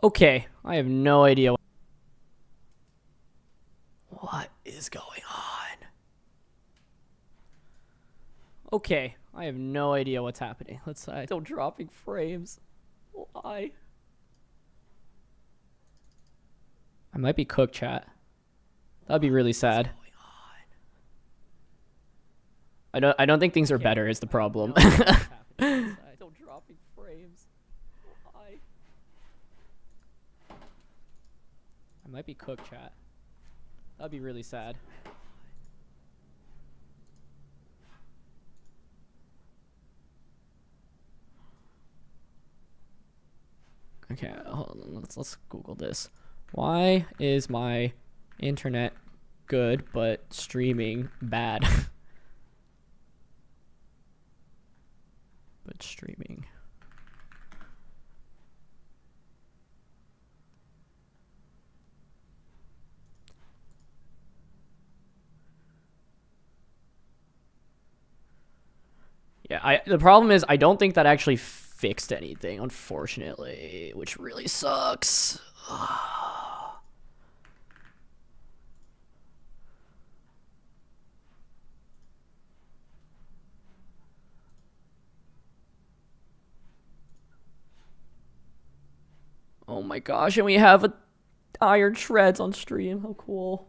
Okay, I have no idea what is going on. Okay, I have no idea what's happening. Let's still dropping frames. Why? I might be cooked, chat. That'd be really sad. I don't think things are better is the problem. Still dropping frames. Why? I might be cooked, chat. That'd be really sad. Okay, hold on. Let's Google this. Why is my internet good but streaming bad? But streaming. Yeah, the problem is I don't think that actually fixed anything, unfortunately, which really sucks. Oh my gosh, and we have Iron Shreds on stream. How cool.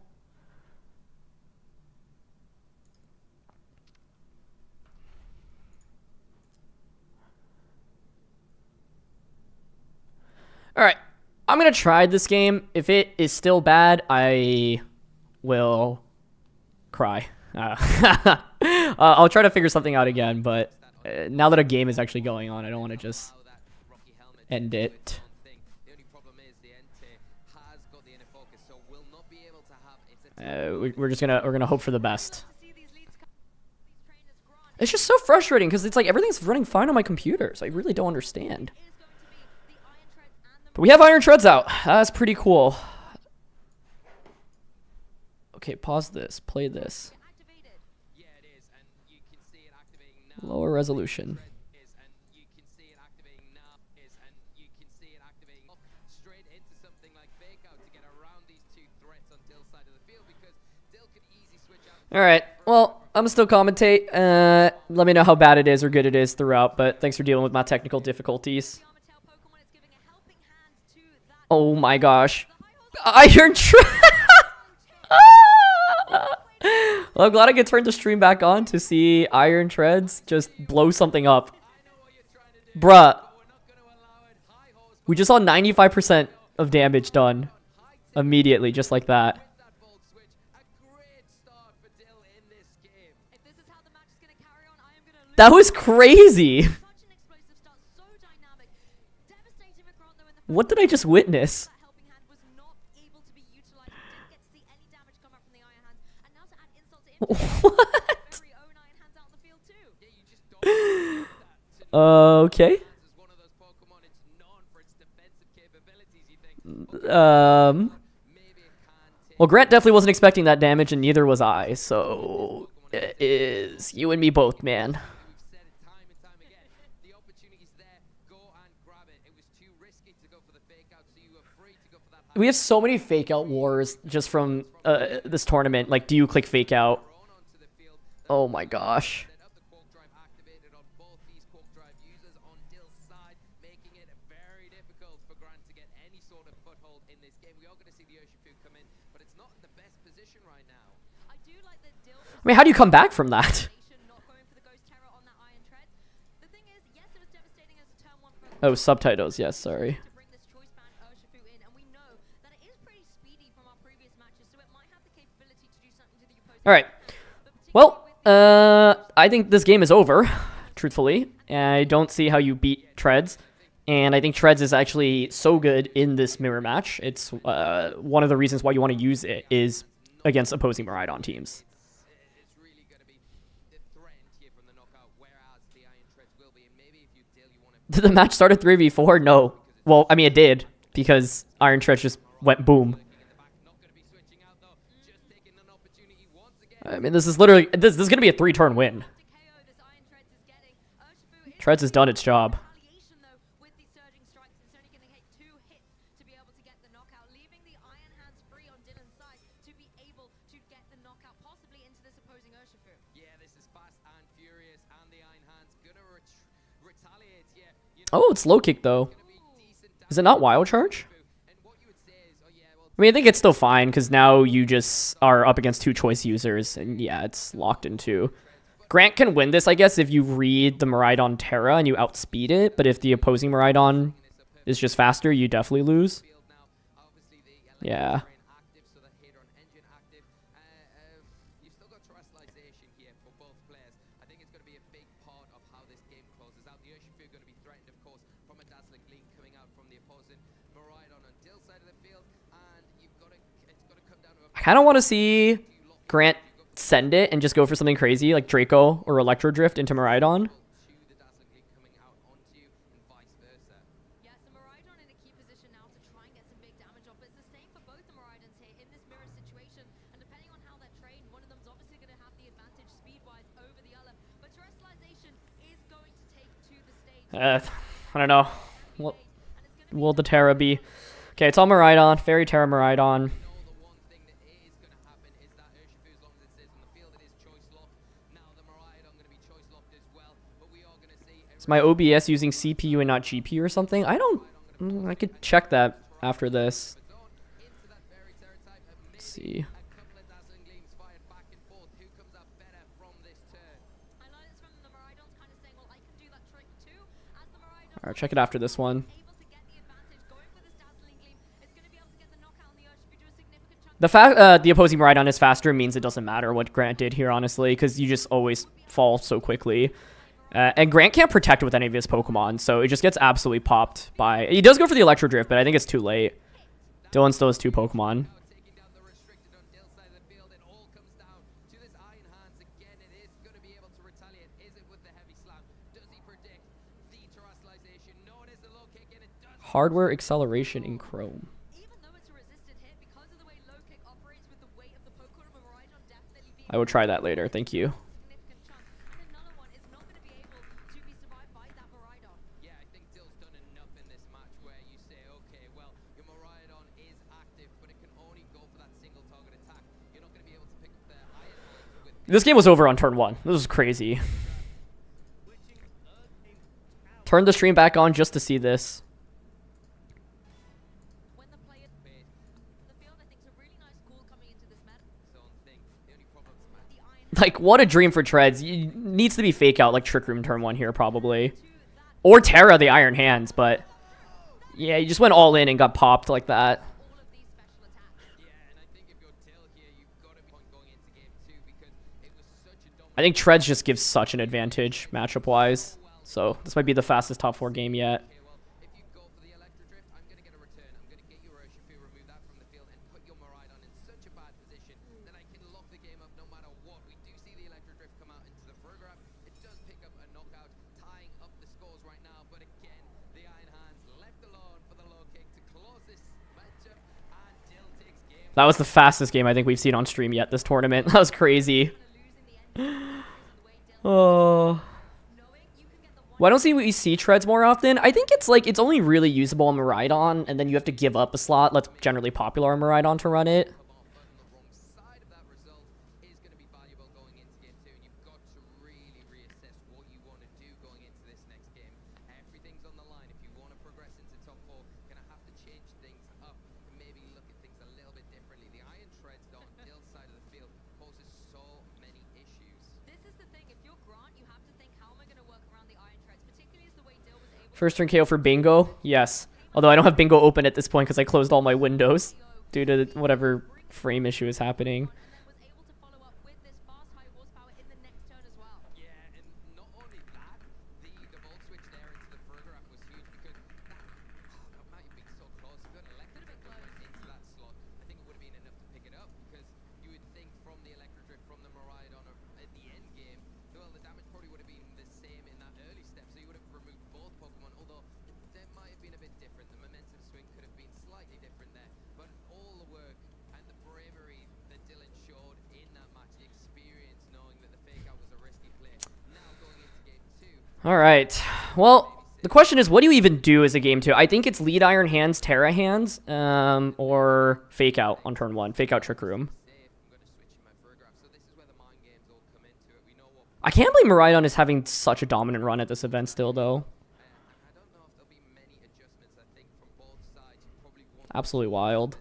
Alright, I'm going to try this game. If it is still bad, I will cry. I'll try to figure something out again, but now that a game is actually going on, I don't want to just end it. We're gonna hope for the best. It's just so frustrating because it's like everything's running fine on my computer, so I really don't understand. But we have Iron Shreds out. That's pretty cool. Okay, pause this. Play this. Lower resolution. Alright, well, I'm gonna still commentate. Let me know how bad it is or good it is throughout, but thanks for dealing with my technical difficulties. Oh my gosh. Iron Well, I'm glad I could turn the stream back on to see Iron Treads just blow something up. Bruh. We just saw 95% of damage done immediately, just like that. That was crazy. What did I just witness? What? Okay. Well, Grant definitely wasn't expecting that damage, and neither was I, so it is you and me both, man. We have so many fake out wars just from this tournament. Like, do you click fake out? Oh my gosh. I mean, how do you come back from that? Oh, subtitles. Yes, sorry. All right. Well, I think this game is over, truthfully. I don't see how you beat Treads. And I think Treads is actually so good in this mirror match. It's one of the reasons why you want to use it is against opposing Miraidon teams. Did the match start at 3v4? No. Well, I mean, it did, because Iron Treads just went boom. I mean, this is literally... This is going to be a 3-turn win. Treads has done its job. Oh, it's low kick though. Is it not wild charge? I mean, I think it's still fine because now you just are up against two choice users, and yeah, it's locked in two. Grant can win this, I guess, if you read the Miraidon Terra and you outspeed it, but if the opposing Miraidon is just faster, you definitely lose. Yeah. I kind of want to see Grant send it and just go for something crazy like Draco or Electro Drift into Miraidon. I don't know. What will the Terra be? Okay, it's all Miraidon. Fairy Terra Miraidon. Is my OBS using CPU and not GPU or something? I don't... I could check that after this. Let's see. Alright, check it after this one. The fact the opposing Miraidon is faster means it doesn't matter what Grant did here, honestly, because you just always fall so quickly. And Grant can't protect with any of his Pokemon, so it just gets absolutely popped by... He does go for the Electro Drift, but I think it's too late. Dylan still has two Pokemon. Hardware acceleration in Chrome. I will try that later, thank you. This game was over on turn 1. This was crazy. Turned the stream back on just to see this. Like, what a dream for Treads. Needs to be fake out like Trick Room turn 1 here, probably. Or Terra the Iron Hands, but... Yeah, you just went all in and got popped like that. I think Treads just gives such an advantage matchup-wise. So, this might be the fastest top 4 game yet. That was the fastest game I think we've seen on stream yet this tournament. That was crazy. Oh. Why don't we see Treads more often? I think it's like it's only really usable on Miraidon, and then you have to give up a slot that's generally popular on Miraidon to run it. First turn KO for Bingo? Yes. Although I don't have Bingo open at this point because I closed all my windows due to whatever frame issue is happening. All right. Well, the question is, what do you even do as a game 2? I think it's lead Iron Hands, Terra Hands, or Fake Out on turn 1. Fake Out Trick Room. I can't believe Miraidon is having such a dominant run at this event still, though. Absolutely wild.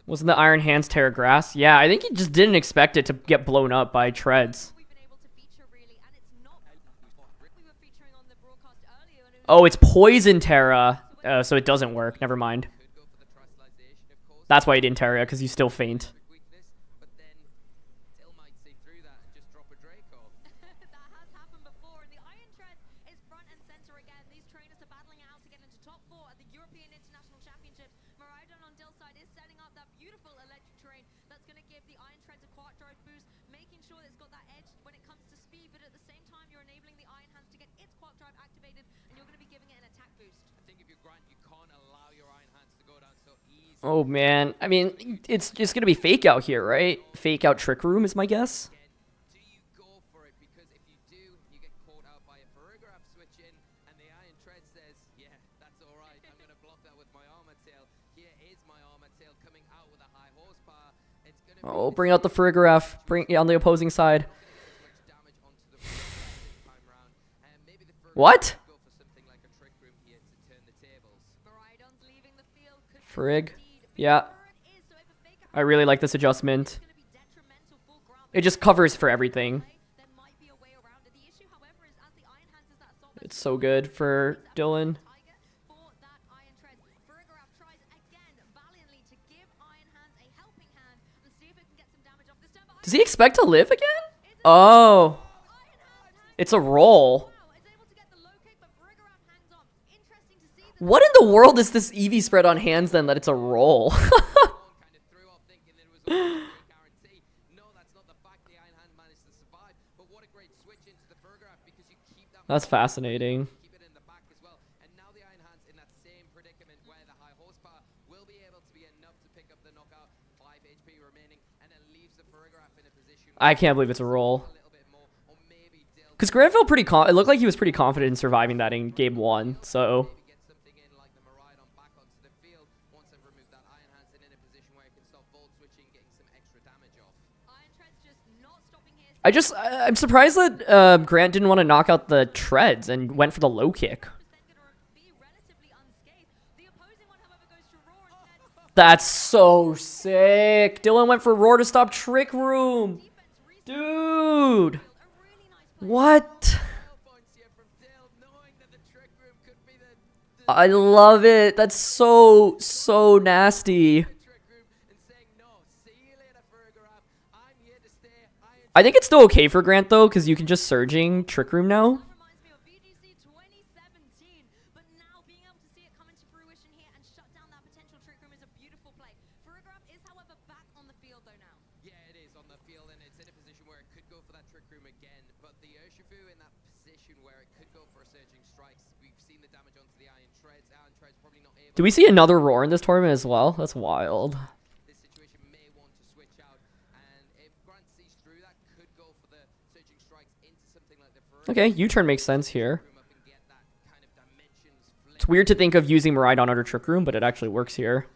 Wasn't the Iron Hands Terra Grass? Yeah, I think he just didn't expect it to get blown up by Treads. Oh, it's Poison Terra, so it doesn't work. Never mind. That's why he didn't Terra, because you still faint. Oh man, I mean, it's just gonna be fake out here, right? Fake out Trick Room is my guess. Oh, bring out the Farigiraf. Bring it on the opposing side. What? Farig. Yeah. I really like this adjustment. It just covers for everything. It's so good for Dylan. Does he expect to live again? Oh. It's a roll. What in the world is this EV spread on hands then that it's a roll? That's fascinating. I can't believe it's a roll. Because Grant felt pretty it looked like he was pretty confident in surviving that in game one, so... I'm surprised that Grant didn't want to knock out the Treads and went for the low kick. That's so sick. Dylan went for Roar to stop Trick Room. Dude. What? I love it. That's so nasty. I think it's still okay for Grant, though, because you can just Surging Trick Room now. Do we see another Roar in this tournament as well? That's wild. Okay, U-turn makes sense here. It's weird to think of using Miraidon under Trick Room, but it actually works here.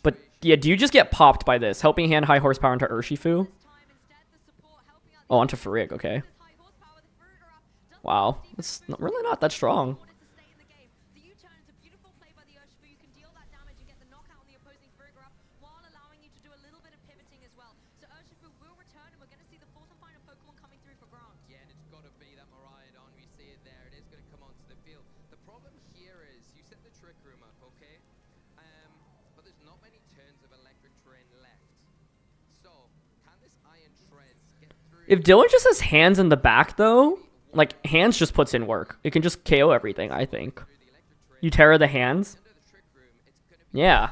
But yeah, do you just get popped by this? Helping Hand high horsepower into Urshifu? Oh, onto Farig, okay. Wow, it's really not that strong. If Dylan just has hands in the back, though, like, hands just puts in work. It can just KO everything, I think. You Terra the hands? Yeah.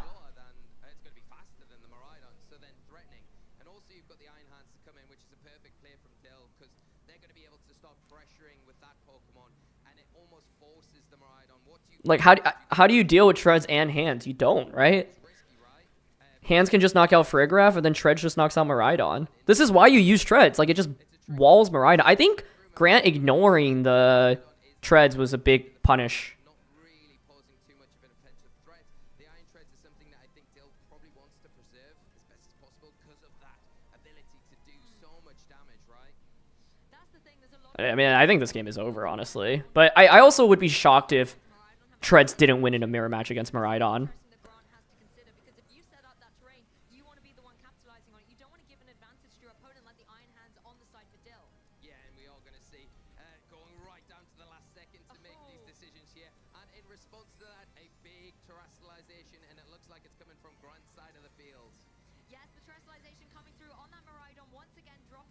Like, how do you deal with treads and hands? You don't, right? Hands can just knock out Frigraph, and then treads just knocks out Miraidon. This is why you use treads. Like, it just walls Miraidon. I think Grant ignoring the treads was a big punish. I mean, I think this game is over, honestly. But I also would be shocked if treads didn't win in a mirror match against Miraidon.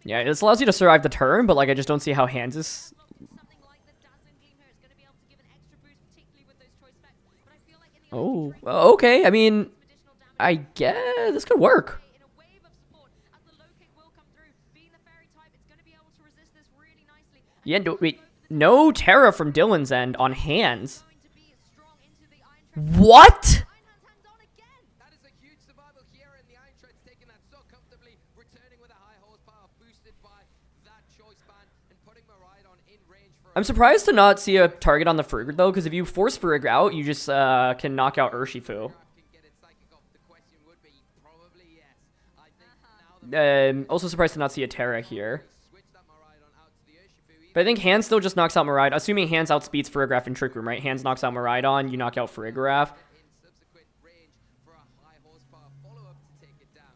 Yeah, this allows you to survive the turn, but like I just don't see how hands is. Oh, okay. I mean, I guess this could work. Yeah, wait. No Terra from Dylan's end on hands. What? I'm surprised to not see a target on the Frigg though, because if you force Frigg out, you just can knock out Urshifu. Also surprised to not see a Terra here. But I think Hands still just knocks out Miraidon. Assuming Hands outspeeds Frigraph in Trick Room, right? Hands knocks out Miraidon, you knock out Frigraph.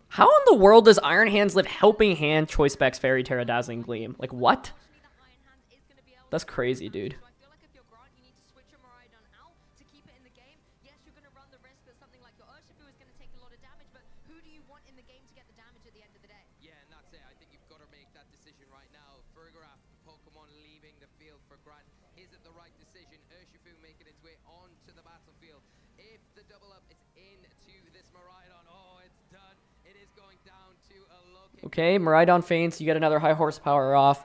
How in the world does Iron Hands live helping hand Choice Specs Fairy Terra Dazzling Gleam? Like, what? That's crazy, dude. Okay, Miraidon faints. You get another high horsepower off.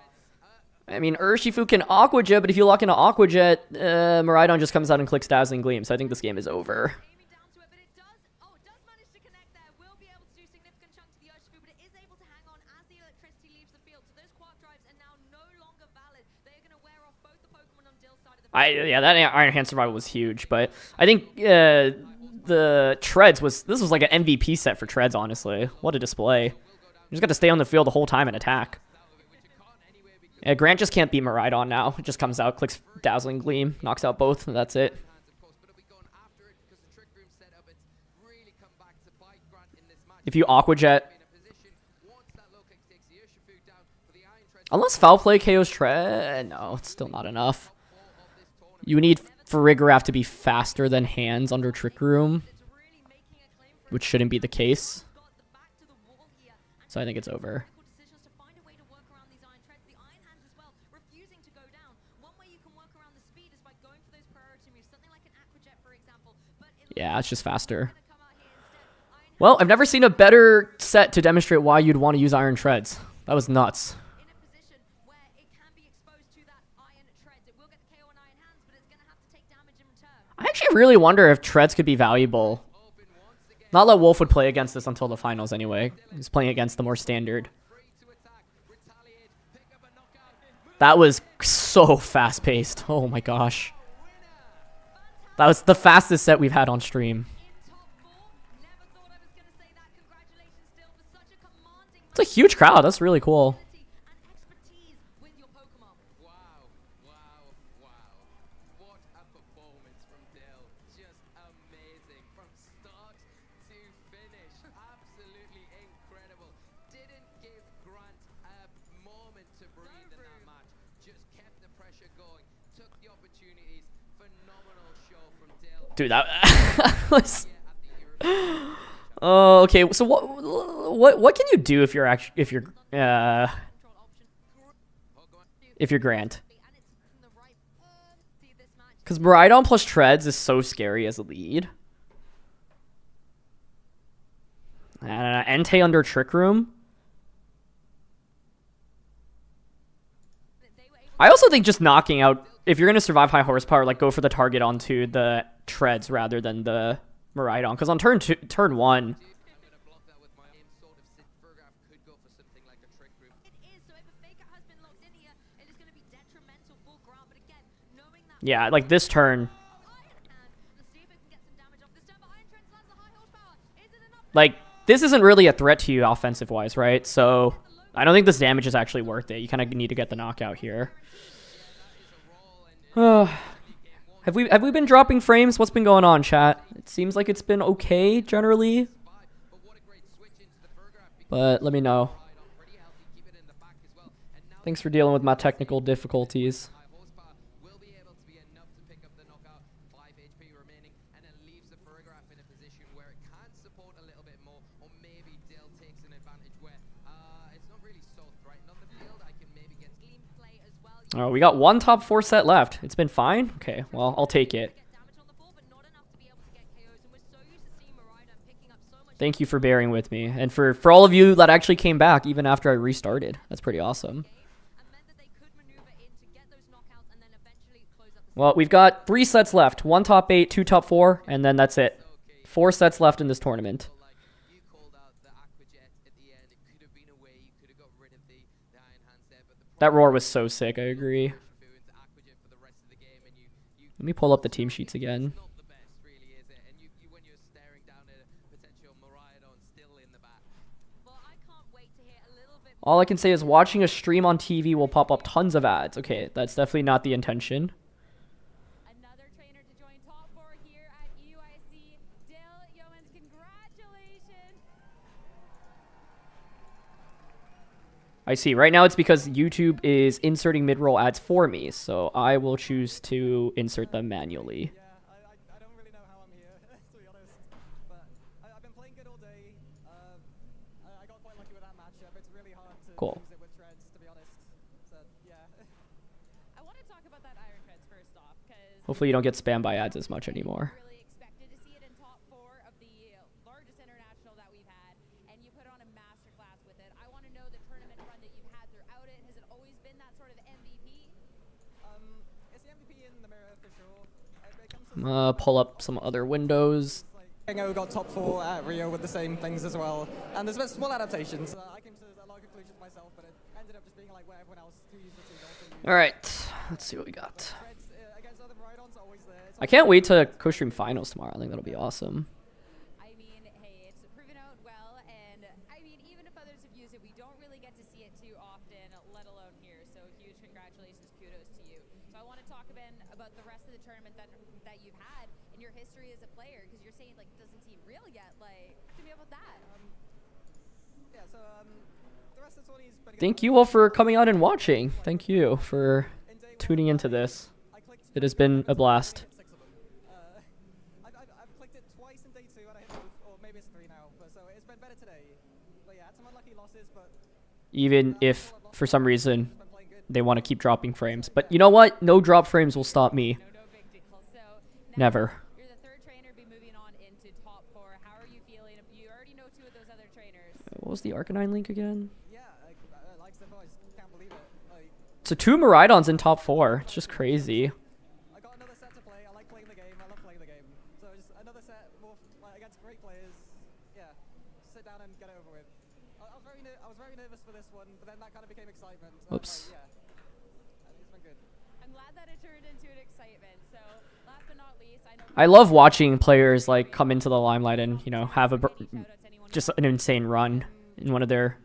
I mean, Urshifu can Aqua Jet, but if you lock into Aqua Jet, Miraidon just comes out and clicks Dazzling Gleam. So I think this game is over. Yeah, that Iron Hand survival was huge, but I think the Treads this was like an MVP set for Treads, honestly. What a display. You just got to stay on the field the whole time and attack. Yeah, Grant just can't beat Miraidon now. It just comes out, clicks Dazzling Gleam, knocks out both, and that's it. If you Aqua Jet... Unless Foul Play KO's Tread... No, it's still not enough. You need Frigraph to be faster than Hands under Trick Room, which shouldn't be the case. So I think it's over. Yeah, it's just faster. Well, I've never seen a better set to demonstrate why you'd want to use Iron Treads. That was nuts. I actually really wonder if Treads could be valuable. Not that Wolf would play against this until the finals anyway. He's playing against the more standard. That was so fast-paced. Oh my gosh. That was the fastest set we've had on stream. It's a huge crowd. That's really cool. Dude, that was... Oh, okay. So what can you do if you're Grant? Because Miraidon plus Treads is so scary as a lead. Entei under Trick Room. I also think just knocking out, if you're going to survive high horsepower, like go for the target onto the treads rather than the Miraidon. Because on turn 1, yeah, like this turn, like this isn't really a threat to you offensive wise, right? So I don't think this damage is actually worth it. You kind of need to get the knockout here. Have we been dropping frames? What's been going on, chat? It seems like it's been okay generally, but let me know. Thanks for dealing with my technical difficulties. Oh, we got one top 4 set left. It's been fine? Okay, well, I'll take it. Thank you for bearing with me. And for all of you that actually came back even after I restarted. That's pretty awesome. Well, we've got 3 sets left. 1 top 8, 2 top 4, and then that's it. 4 sets left in this tournament. That roar was so sick, I agree. Let me pull up the team sheets again. All I can say is watching a stream on TV will pop up tons of ads. Okay, that's definitely not the intention. Another trainer to join top 4 here at Euic. Dale Yeomans, congratulations. I see. Right now it's because YouTube is inserting mid-roll ads for me, so I will choose to insert them manually. Yeah, I don't really know how I'm here, to be honest. But I've been playing good all day. I got quite lucky with that matchup. It's really hard to Cool. use it with treads, to be honest. So, yeah. I want to talk about that Iron Treads first off, because Hopefully you don't get spammed by ads as much anymore. really expected to see it in top 4 of the largest international that we've had, and you put on a masterclass with it. I want to know the tournament run that you've had throughout it. Has it always been that sort of MVP? It's the MVP in the mirror for sure. It comes I'm gonna pull up some other windows. Kengo got top 4 at Rio with the same things as well. And there's been small adaptations. I came to a lot of conclusions myself, but it ended up just being like where everyone else who used the team also used. Alright, let's see what we got. Treads against other Miraidons are always there. I can't wait to co-stream finals tomorrow. I think that'll be awesome. I mean, hey, it's proven out well, and I mean, even if others have used it, we don't really get to see it too often, let alone here. So huge congratulations, kudos to you. So I want to talk again about the rest of the tournament that you've had in your history as a player, because you're saying like it doesn't seem real yet. Like, tell me about that. Yeah, so the rest of the 20's been Thank you all for coming out and watching. Thank you for tuning into this. It has been a blast. 6 of them. I've clicked it twice in day 2 and I hit both, or maybe it's 3 now. But so it's been better today. But yeah, had some unlucky losses, but Even if for some reason been playing good. they want to keep dropping frames. But you know what? No drop frames will stop me. No big deal. So now Never. you're the 3rd trainer, be moving on into top 4. How are you feeling? You already know 2 of those other trainers. What was the Arcanine link again? Yeah, like Steph, I just can't believe it. Like, So 2 Miraidons in top 4. It's just crazy. I got another set to play. I like playing the game. I love playing the game. So just another set more like against great players. Yeah, just sit down and get it over with. I was very nervous for this one, but then that kind of became excitement. So Oops. Like, yeah, it's been good. I'm glad that it turned into an excitement. So last but not least, I know I love watching players like come into the limelight and, you know, have a just an insane run in one of their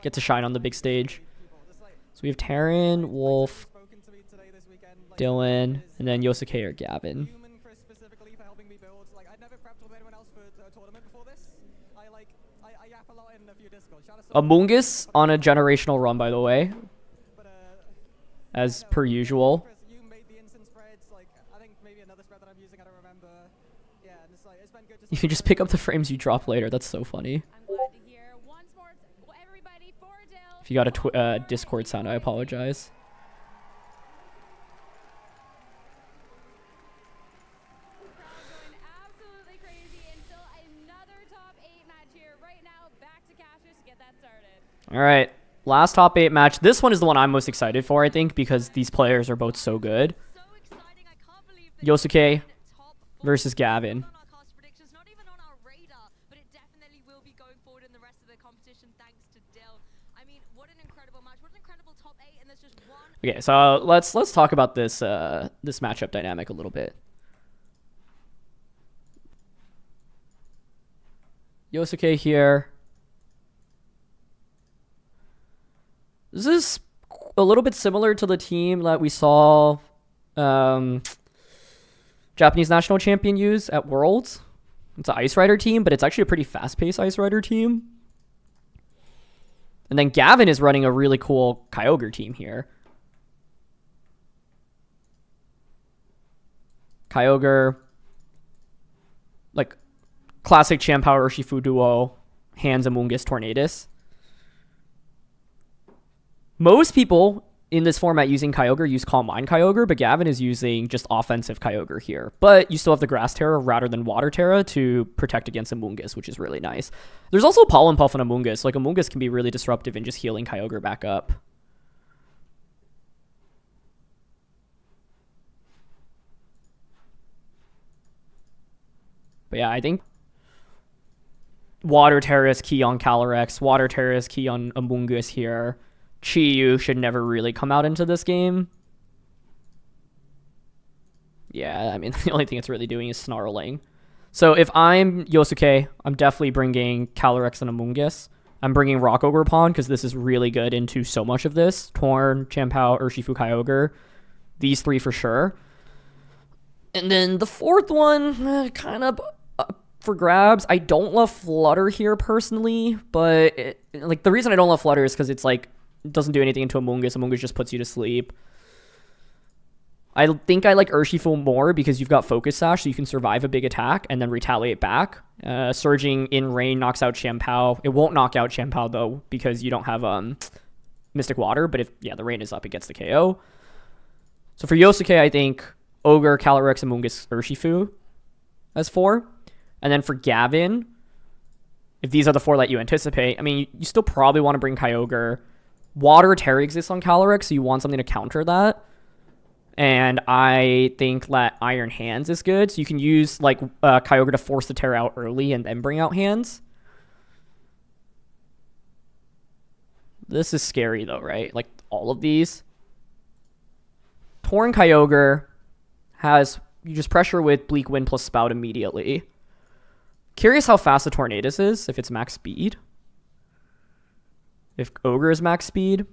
get to shine on the big stage. Just like So we have Taryn, Wolf, spoken to me today this weekend. Like, Dylan, and then Yosuke or Gavin. Human Chris specifically for helping me build. Like I'd never prepped with anyone else for a tournament before this. I yap a lot in a few Discord. Shout out to Amoongus on a generational run, by the way, but as per usual. Chris, you made the instant spreads. Like I think maybe another spread that I'm using. I don't remember. Yeah, and it's like it's been good. You can just pick up the frames you drop later. That's so funny. I'm glad to hear. Once more, everybody for Dale. If you got a Discord sound, I apologize. Crowd going absolutely crazy, and still another top 8 match here right now. Back to Cassius to get that started. All right, Last top 8 match. This one is the one I'm most excited for, I think, because these players are both so good. So exciting. I can't believe that Yosuke top versus Gavin. on our cast predictions, not even on our radar, but it definitely will be going forward in the rest of the competition thanks to Dill. I mean, what an incredible match. What an incredible top 8, and there's just one. Okay, so let's talk about this this matchup dynamic a little bit. Yosuke here. This is a little bit similar to the team that we saw Japanese national champion use at Worlds. It's an Ice Rider team, but it's actually a pretty fast-paced Ice Rider team. And then Gavin is running a really cool Kyogre team here. Kyogre, like classic Chien-Pao Urshifu duo, Hands Amoonguss Tornadus. Most people in this format using Kyogre use Calm Mind Kyogre, but Gavin is using just offensive Kyogre here. But you still have the Grass Terra rather than Water Terra to protect against Amoonguss, which is really nice. There's also Pollen Puff on Amoonguss. Like, Amoonguss can be really disruptive in just healing Kyogre back up. But yeah, I think Water Terra is key on Calyrex. Water Terra is key on Amoonguss here. Chi-Yu should never really come out into this game. Yeah, I mean, the only thing it's really doing is snarling. So if I'm Yosuke, I'm definitely bringing Calyrex and Amoonguss. I'm bringing Rock Ogre Pawn because this is really good into so much of this. Torn, Chien-Pao, Urshifu, Kyogre. These 3 for sure. And then the 4th one, kind of for grabs. I don't love Flutter here personally, but like the reason I don't love Flutter is because it's like, it doesn't do anything into Amoonguss. Amoonguss just puts you to sleep. I think I like Urshifu more because you've got Focus Sash, so you can survive a big attack and then retaliate back. Surging in Rain knocks out Chien-Pao. It won't knock out Chien-Pao though because you don't have Mystic Water, but if the Rain is up, it gets the KO. So for Yosuke, I think Ogre, Calyrex, Amoonguss, Urshifu as 4. And then for Gavin, if these are the 4 that you anticipate, I mean, you still probably want to bring Kyogre. Water Terra exists on Calyrex, so you want something to counter that. And I think that Iron Hands is good, so you can use like Kyogre to force the Terra out early and then bring out Hands. This is scary though, right? Like all of these. Torn Kyogre has, you just pressure with Bleak Wind plus Spout immediately. Curious how fast the Tornadus is, if it's max speed. If Ogre is max speed.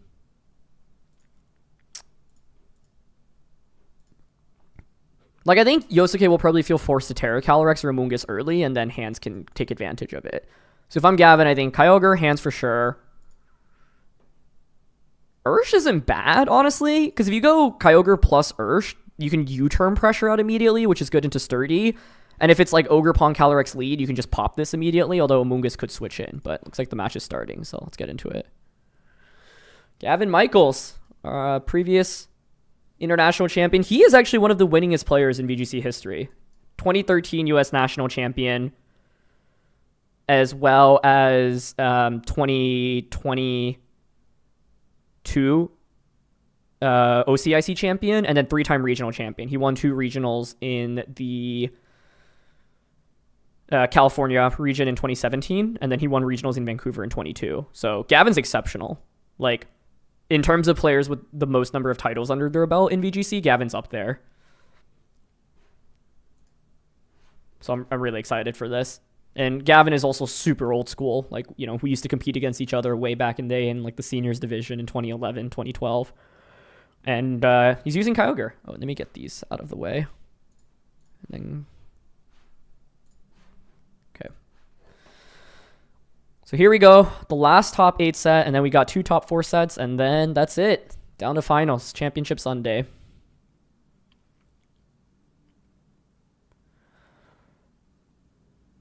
Like, I think Yosuke will probably feel forced to Terra Calyrex or Amoonguss early, and then Hands can take advantage of it. So if I'm Gavin, I think Kyogre, Hands for sure. Ursh isn't bad, honestly, because if you go Kyogre plus Ursh, you can U-turn pressure out immediately, which is good into Sturdy. And if it's like Ogre Pawn Calyrex lead, you can just pop this immediately, although Amoonguss could switch in. But looks like the match is starting, so let's get into it. Gavin Michaels, previous international champion. He is actually one of the winningest players in VGC history. 2013 US national champion, as well as 2022 OCIC champion, and then 3-time regional champion. He won 2 regionals in the California region in 2017, and then he won regionals in Vancouver in 22. So Gavin's exceptional. Like, in terms of players with the most number of titles under their belt in VGC, Gavin's up there. So I'm really excited for this. And Gavin is also super old school. Like, you know, we used to compete against each other way back in the day in like the seniors division in 2011, 2012. And he's using Kyogre. Oh, let me get these out of the way. And then... Okay. So here we go. The last top 8 set, and then we got 2 top 4 sets, and then that's it. Down to finals. Championship Sunday.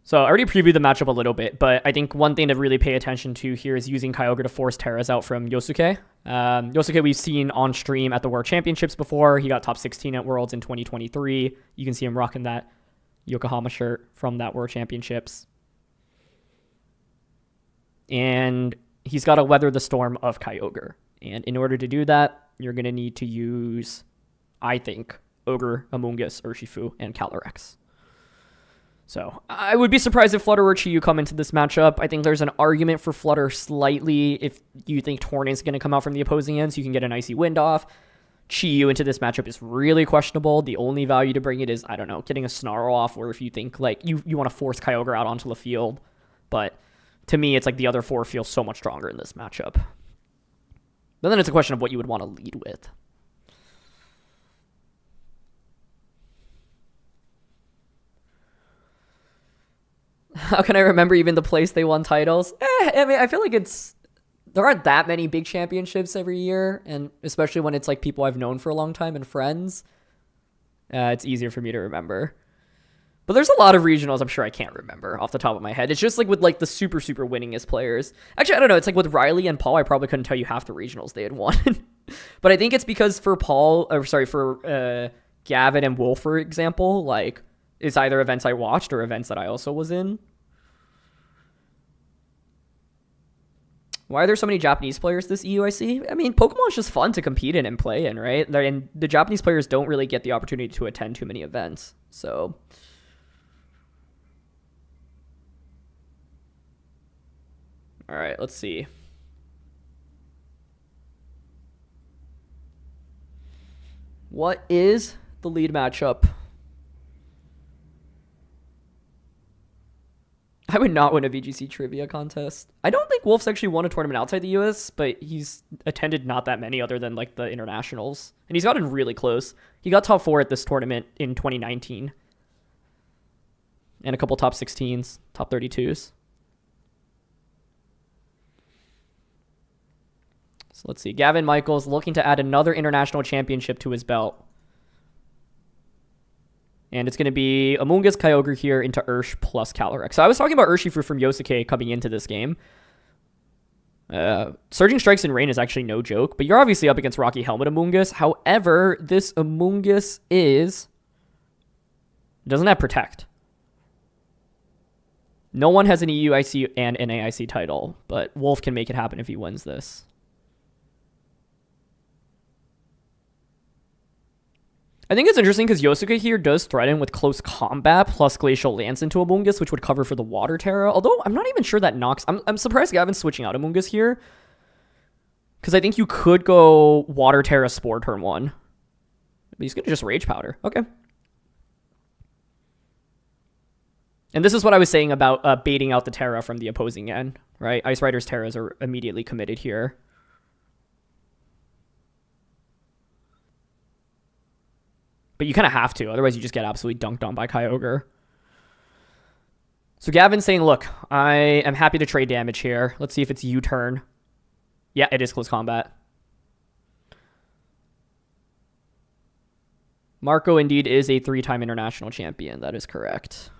So I already previewed the matchup a little bit, but I think one thing to really pay attention to here is using Kyogre to force Terras out from Yosuke. Yosuke we've seen on stream at the World Championships before. He got top 16 at Worlds in 2023. You can see him rocking that Yokohama shirt from that World Championships. And he's got to weather the storm of Kyogre. And in order to do that, you're going to need to use, I think, Ogre, Amoonguss, Urshifu, and Calyrex. So I would be surprised if Flutter or Chi-Yu come into this matchup. I think there's an argument for Flutter slightly if you think Torrent's going to come out from the opposing end so you can get an Icy Wind off. Chi-Yu into this matchup is really questionable. The only value to bring it is, I don't know, getting a Snarl off, or if you think like you want to force Kyogre out onto the field. But to me, it's like the other four feel so much stronger in this matchup. But then it's a question of what you would want to lead with. How can I remember even the place they won titles? I mean, I feel like there aren't that many big championships every year, and especially when it's like people I've known for a long time and friends, it's easier for me to remember. But there's a lot of regionals I'm sure I can't remember off the top of my head. It's just like with like the super winningest players. Actually, I don't know. It's like with Riley and Paul, I probably couldn't tell you half the regionals they had won. But I think it's because for Gavin and Wolf, for example, like it's either events I watched or events that I also was in. Why are there so many Japanese players this EUIC? I mean, Pokemon's just fun to compete in and play in, right? And the Japanese players don't really get the opportunity to attend too many events. So all right, let's see. What is the lead matchup? I would not win a VGC trivia contest. I don't think Wolf's actually won a tournament outside the US, but he's attended not that many other than like the internationals. And he's gotten really close. He got top 4 at this tournament in 2019. And a couple top 16s, top 32s. So let's see. Gavin Michaels looking to add another international championship to his belt. And it's going to be Amoonguss, Kyogre here into Ursh plus Calyrex. So I was talking about Urshifu from Yosuke coming into this game. Surging Strikes in Rain is actually no joke, but you're obviously up against Rocky Helmet Amoonguss. However, this Amoonguss doesn't have Protect. No one has an EUIC and an AIC title, but Wolf can make it happen if he wins this. I think it's interesting because Yosuke here does threaten with Close Combat plus Glacial Lance into Amoonguss, which would cover for the Water Terra. Although I'm not even sure that knocks. I'm surprised Gavin's switching out Amoonguss here, because I think you could go Water Terra Spore turn 1. But he's going to just Rage Powder. Okay. And this is what I was saying about baiting out the Terra from the opposing end, right? Ice Rider's Terras are immediately committed here. But you kind of have to, otherwise you just get absolutely dunked on by Kyogre. So Gavin's saying, look, I am happy to trade damage here. Let's see if it's U-turn. Yeah, it is Close Combat. Marco indeed is a 3-time international champion. That is correct.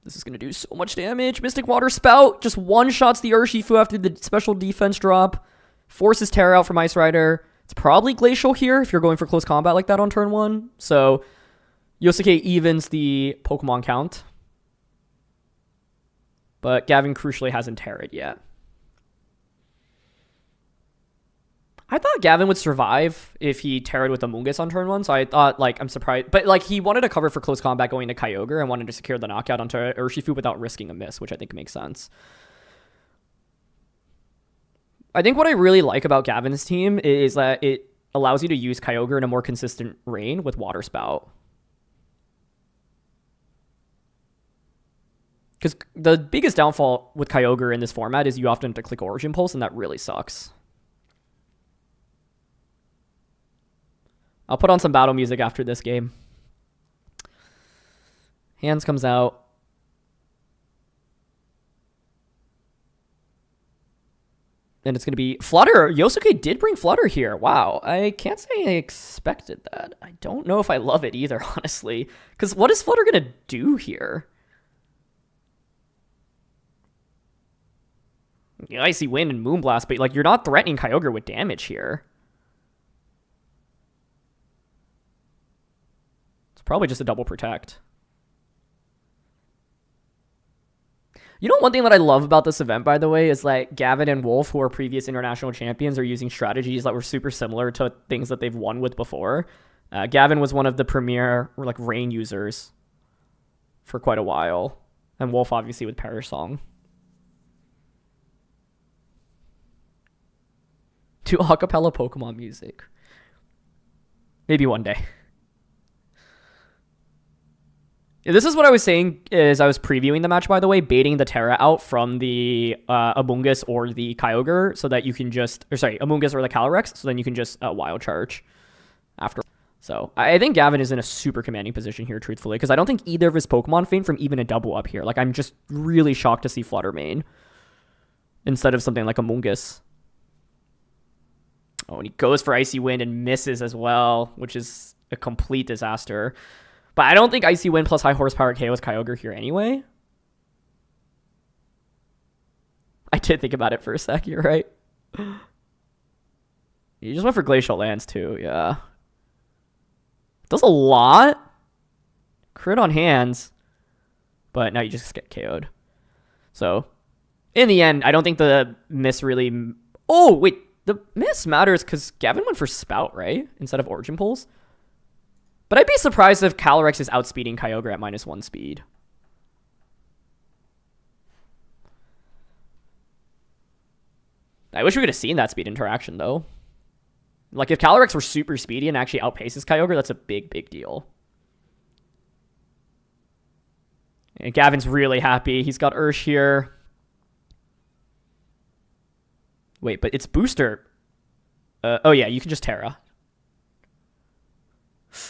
This is going to do so much damage. Mystic Water Spout just one-shots the Urshifu after the special defense drop. Forces Terra out from Ice Rider. It's probably Glacial here if you're going for Close Combat like that on turn 1. So Yosuke evens the Pokemon count. But Gavin crucially hasn't Terra'd yet. I thought Gavin would survive if he Terra'd with Amoonguss on turn 1. So I thought, like, I'm surprised. But, like, he wanted to cover for Close Combat going to Kyogre and wanted to secure the knockout onto Urshifu without risking a miss, which I think makes sense. I think what I really like about Gavin's team is that it allows you to use Kyogre in a more consistent reign with Water Spout. Because the biggest downfall with Kyogre in this format is you often have to click Origin Pulse, and that really sucks. I'll put on some battle music after this game. Hands comes out. And it's going to be Flutter. Yosuke did bring Flutter here. Wow. I can't say I expected that. I don't know if I love it either, honestly. Because what is Flutter going to do here? Yeah, Icy Wind and Moonblast, but like you're not threatening Kyogre with damage here. It's probably just a double protect. You know, one thing that I love about this event, by the way, is like Gavin and Wolf, who are previous international champions, are using strategies that were super similar to things that they've won with before. Gavin was one of the premier like rain users for quite a while, and Wolf obviously with Perish Song. To acapella Pokemon music. Maybe one day. This is what I was saying as I was previewing the match, by the way, baiting the Terra out from the Amoonguss or the Kyogre so that you can just, or sorry, Amoonguss or the Calyrex, so then you can just wild charge after. So I think Gavin is in a super commanding position here, truthfully, because I don't think either of his Pokemon faint from even a double up here. Like, I'm just really shocked to see Flutter main instead of something like Amoonguss. Oh, and he goes for Icy Wind and misses as well, which is a complete disaster. But I don't think Icy Wind plus high horsepower KOs Kyogre here anyway. I did think about it for a sec, you're right. You just went for Glacial Lance too, yeah. Does a lot. Crit on hands. But now you just get KO'd. So, in the end, I don't think the miss really... Oh, wait. The miss matters because Gavin went for Spout, right? Instead of Origin Pulse. But I'd be surprised if Calyrex is outspeeding Kyogre at -1 speed. I wish we could have seen that speed interaction, though. Like, if Calyrex were super speedy and actually outpaces Kyogre, that's a big, big deal. And Gavin's really happy. He's got Ursh here. Wait, but it's Booster. Oh, yeah, you can just Terra.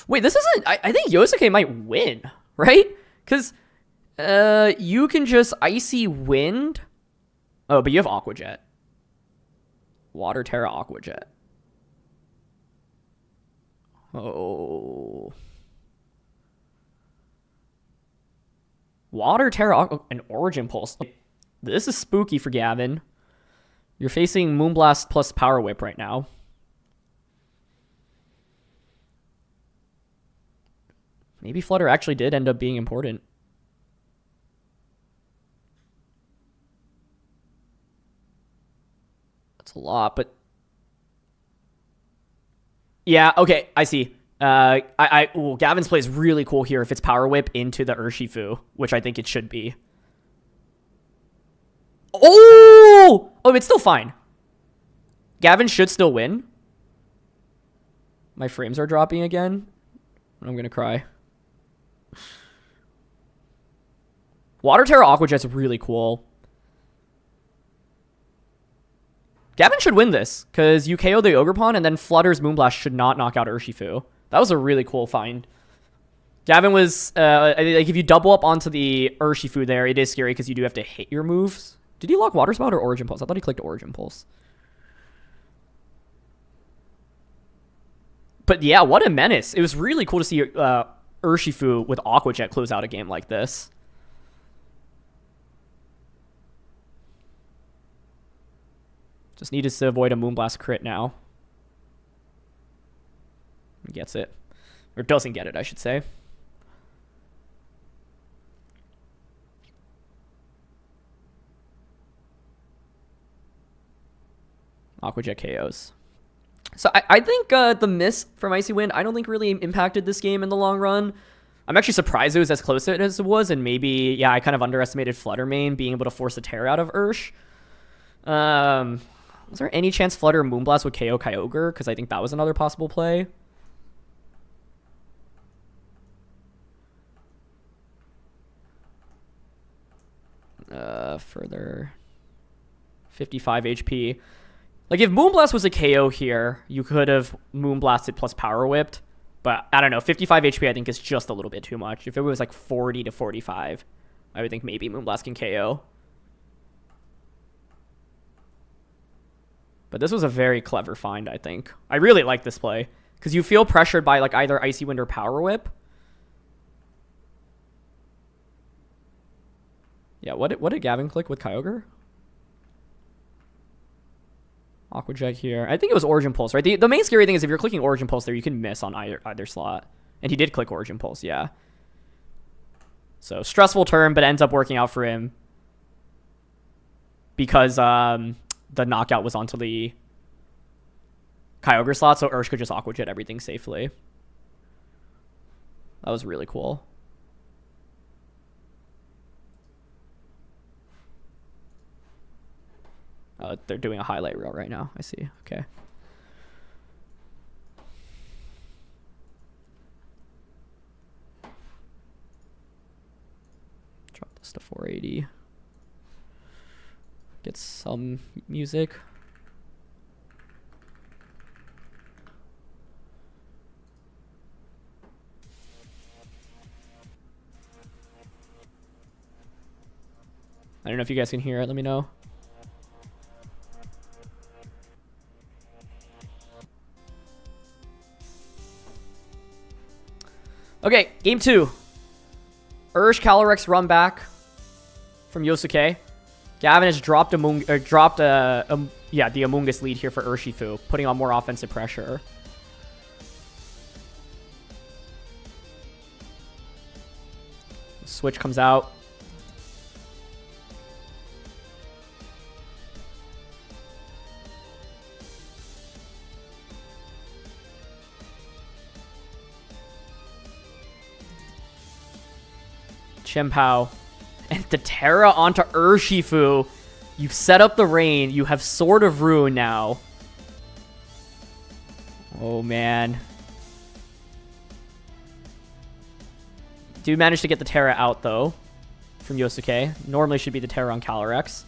Wait, this isn't... I think Yosuke might win, right? Because you can just Icy Wind. Oh, but you have Aqua Jet. Water Terra Aqua Jet. Oh. Water Terra and Origin Pulse. This is spooky for Gavin. You're facing Moonblast plus Power Whip right now. Maybe Flutter actually did end up being important. That's a lot, but... Yeah, okay, I see. Well, Gavin's play is really cool here if it's Power Whip into the Urshifu, which I think it should be. Oh! Oh, it's still fine. Gavin should still win. My frames are dropping again. I'm going to cry. Water Terra Aqua Jet's really cool. Gavin should win this, because you KO the Ogerpon, and then Flutter's Moonblast should not knock out Urshifu. That was a really cool find. Gavin was, like, if you double up onto the Urshifu there, it is scary because you do have to hit your moves. Did he lock Water Spout or Origin Pulse? I thought he clicked Origin Pulse. But yeah, what a menace. It was really cool to see Urshifu with Aqua Jet close out a game like this. Just needed to avoid a Moonblast crit now. He gets it. Or doesn't get it, I should say. Aqua Jet KOs. So I think the miss from Icy Wind, I don't think really impacted this game in the long run. I'm actually surprised it was as close as it was, and maybe, yeah, I kind of underestimated Flutter main being able to force a Terra out of Ursh. Was there any chance Flutter Moonblast would KO Kyogre? Because I think that was another possible play. Further 55 HP. Like, if Moonblast was a KO here, you could have Moonblasted plus Power Whipped. But, I don't know, 55 HP I think is just a little bit too much. If it was like 40 to 45, I would think maybe Moonblast can KO. But this was a very clever find, I think. I really like this play. Because you feel pressured by like either Icy Wind or Power Whip. Yeah, what did Gavin click with Kyogre? Aqua Jet here. I think it was Origin Pulse, right? The main scary thing is if you're clicking Origin Pulse there, you can miss on either slot. And he did click Origin Pulse, yeah. So, stressful turn, but ends up working out for him. because the knockout was onto the Kyogre slot, so Ursh could just Aqua Jet everything safely. That was really cool. They're doing a highlight reel right now. I see. Okay. Drop this to 480. Get some music. I don't know if you guys can hear it. Let me know. Okay, game 2. Ursh Calyrex run back from Yosuke. Gavin has dropped the Amoonguss lead here for Urshifu, putting on more offensive pressure. Switch comes out. Chien-Pao. And the Terra onto Urshifu. You've set up the rain. You have Sword of Ruin now. Oh, man. Do manage to get the Terra out, though, from Yosuke. Normally should be the Terra on Calyrex.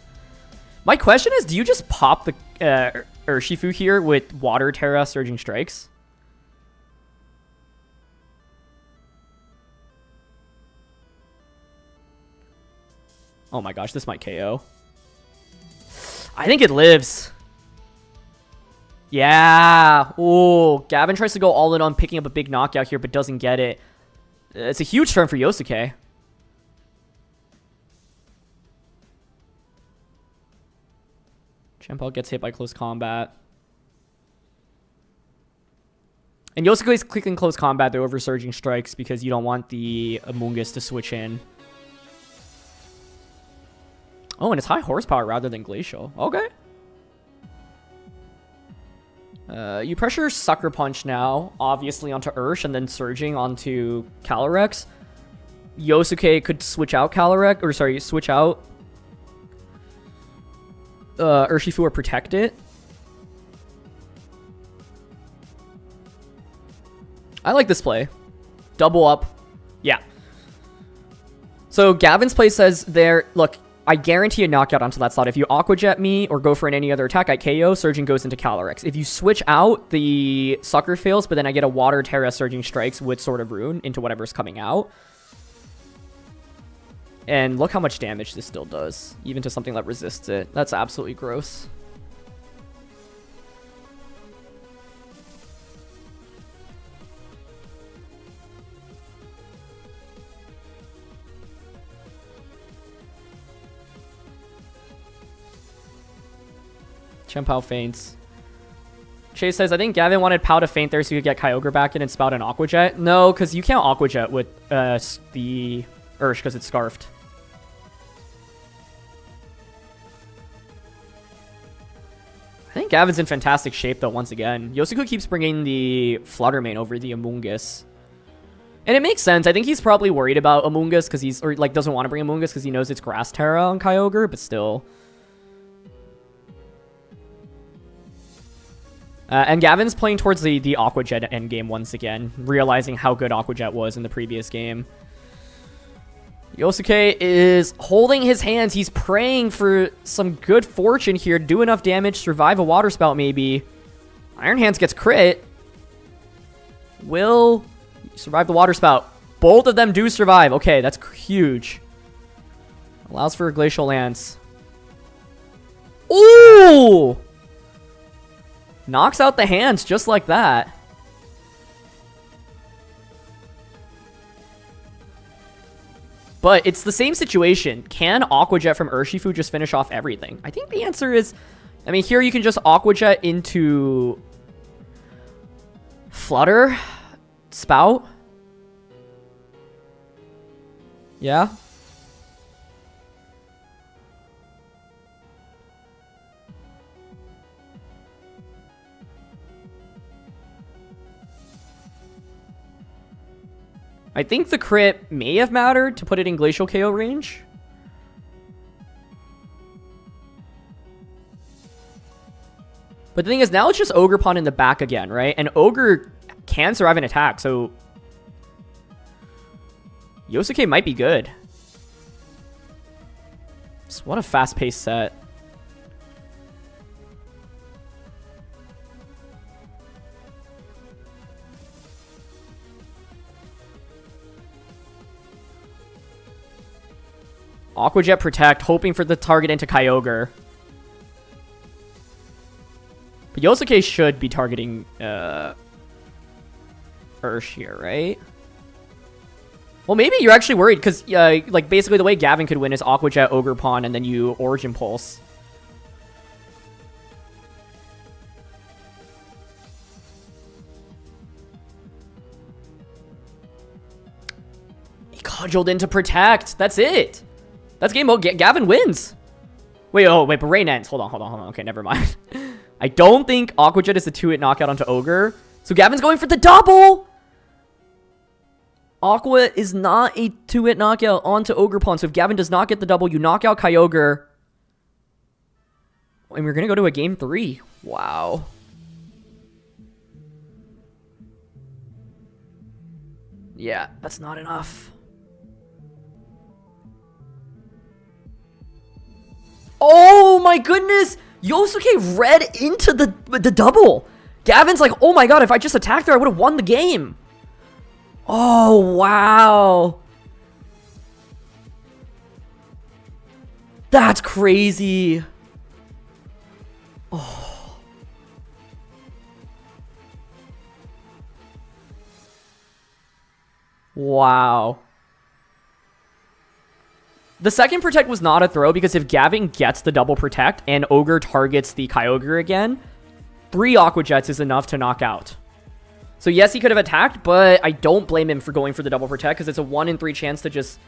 My question is, do you just pop the Urshifu here with Water Terra Surging Strikes? Oh my gosh, this might KO. I think it lives. Yeah. Oh, Gavin tries to go all in on picking up a big knockout here, but doesn't get it. It's a huge turn for Yosuke. Chien-Pao gets hit by close combat. And Yosuke is clicking close combat though over Surging Strikes because you don't want the Amoonguss to switch in. Oh, and it's high horsepower rather than glacial. Okay. You pressure Sucker Punch now, obviously onto Ursh, and then surging onto Calyrex. Yosuke could switch out Calyrex, or sorry, switch out Urshifu or protect it. I like this play. Double up. Yeah. So Gavin's play says there, look, I guarantee a knockout onto that slot. If you Aqua Jet me or go for any other attack, I KO, Surging goes into Calyrex. If you switch out, the Sucker fails, but then I get a Water Terra Surging Strikes with Sword of Ruin into whatever's coming out. And look how much damage this still does, even to something that resists it. That's absolutely gross. Chien-Pao faints. Chase says, I think Gavin wanted Pao to faint there so you could get Kyogre back in and spout an Aqua Jet. No, because you can't Aqua Jet with the Ursh because it's Scarfed. I think Gavin's in fantastic shape, though, once again. Yosuke keeps bringing the Flutter Mane over the Amoonguss. And it makes sense. I think he's probably worried about Amoonguss because he's, or like, doesn't want to bring Amoonguss because he knows it's Grass Terra on Kyogre, but still. And Gavin's playing towards the Aqua Jet endgame once again, realizing how good Aqua Jet was in the previous game. Yosuke is holding his hands. He's praying for some good fortune here. Do enough damage, survive a Water Spout maybe. Iron Hands gets crit. Will survive the Water Spout. Both of them do survive. Okay, that's huge. Allows for a Glacial Lance. Ooh! Knocks out the hands just like that. But it's the same situation. Can Aqua Jet from Urshifu just finish off everything? I think the answer is, I mean, here you can just Aqua Jet into Flutter, Spout. Yeah. I think the crit may have mattered to put it in Glacial KO range. But the thing is, now it's just Ogre Pawn in the back again, right? And Ogre can survive an attack, so Yosuke might be good. So what a fast-paced set. Aqua Jet Protect, hoping for the target into Kyogre. But Yosuke should be targeting Ursh here, right? Well, maybe you're actually worried because, like, basically the way Gavin could win is Aqua Jet, Ogre Pawn, and then you Origin Pulse. He cudgeled into Protect. That's it. That's game mode. Gavin wins. Wait, but Rain ends. Hold on. Okay, never mind. I don't think Aqua Jet is a 2-hit knockout onto Ogre. So Gavin's going for the double. Aqua is not a 2-hit knockout onto Ogre Pawn. So if Gavin does not get the double, you knock out Kyogre. And we're going to go to a game 3. Wow. Yeah, that's not enough. Oh my goodness! Yosuke read into the double. Gavin's like, oh my god, if I just attacked her, I would have won the game. Oh, wow. That's crazy. Oh. Wow. The second Protect was not a throw because if Gavin gets the double Protect and Ogre targets the Kyogre again, 3 Aqua Jets is enough to knock out. So yes, he could have attacked, but I don't blame him for going for the double Protect because it's a 1 in 3 chance to just,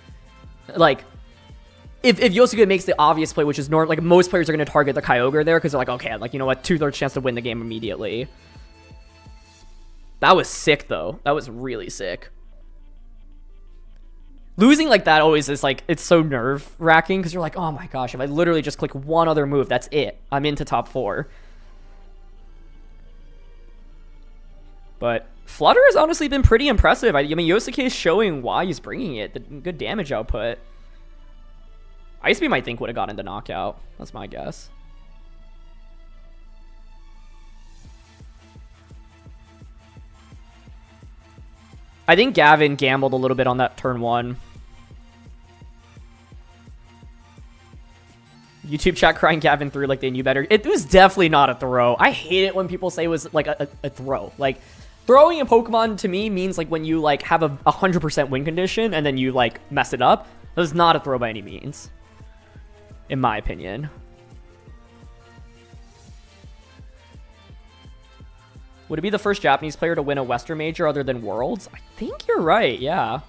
like, if Yosuke makes the obvious play, which is normal, like most players are going to target the Kyogre there because they're like, okay, like, you know what, 2/3 chance to win the game immediately. That was sick though. That was really sick. Losing like that always is like, it's so nerve-wracking because you're like, oh my gosh, if I literally just click one other move, that's it. I'm into top 4. But Flutter has honestly been pretty impressive. I mean, Yosuke is showing why he's bringing it. The good damage output. Ice Beam, I think, would have gotten the knockout. That's my guess. I think Gavin gambled a little bit on that turn 1. YouTube chat crying Gavin through like they knew better. It was definitely not a throw. I hate it when people say it was like a throw. Like, throwing a Pokemon to me means like when you like have a 100% win condition and then you like mess it up. That is not a throw by any means, in my opinion. Would it be the first Japanese player to win a Western Major other than Worlds? I think you're right, yeah.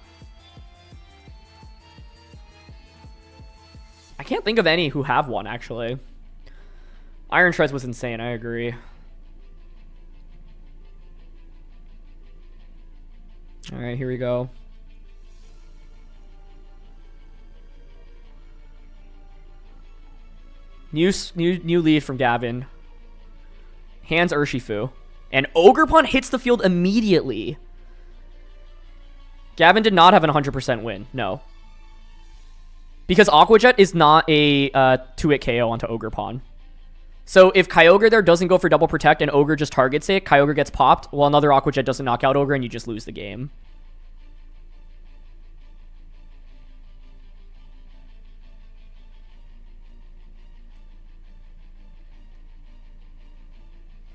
I can't think of any who have one, actually. Iron Shreds was insane, I agree. Alright, here we go. New lead from Gavin. Hands Urshifu. And Ogerpon hits the field immediately. Gavin did not have an 100% win. No. Because Aqua Jet is not a 2-hit KO onto Ogerpon. So if Kyogre there doesn't go for double protect and Ogre just targets it, Kyogre gets popped, while another Aqua Jet doesn't knock out Ogre and you just lose the game.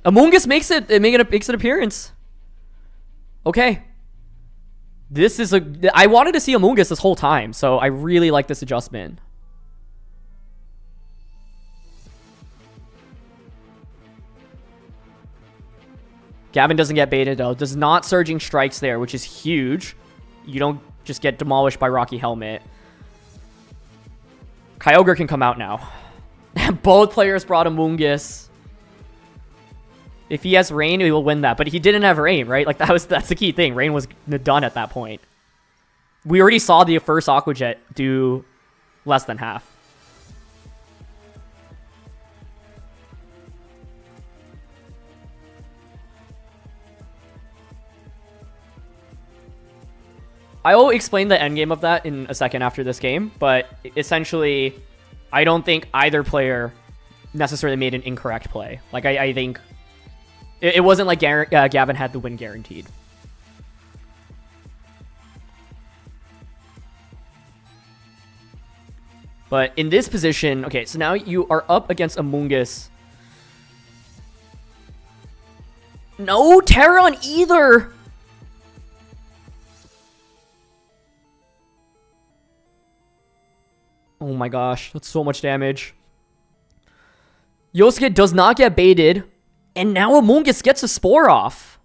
Amoonguss makes an appearance. Okay. This is I wanted to see Amoonguss this whole time, so I really like this adjustment. Gavin doesn't get baited though. Does not Surging Strikes there, which is huge. You don't just get demolished by Rocky Helmet. Kyogre can come out now. Both players brought Amoonguss. If he has Rain, he will win that. But he didn't have Rain, right? Like that's the key thing. Rain was done at that point. we already saw the first Aqua Jet do less than half. I will explain the endgame of that in a second after this game, but essentially, I don't think either player necessarily made an incorrect play. Like, I think it wasn't like Gavin had the win guaranteed. But in this position, okay, so now you are up against Amoongus. No Terra on either! Oh my gosh, that's so much damage. Yosuke does not get baited, and now Amoongus gets a Spore off.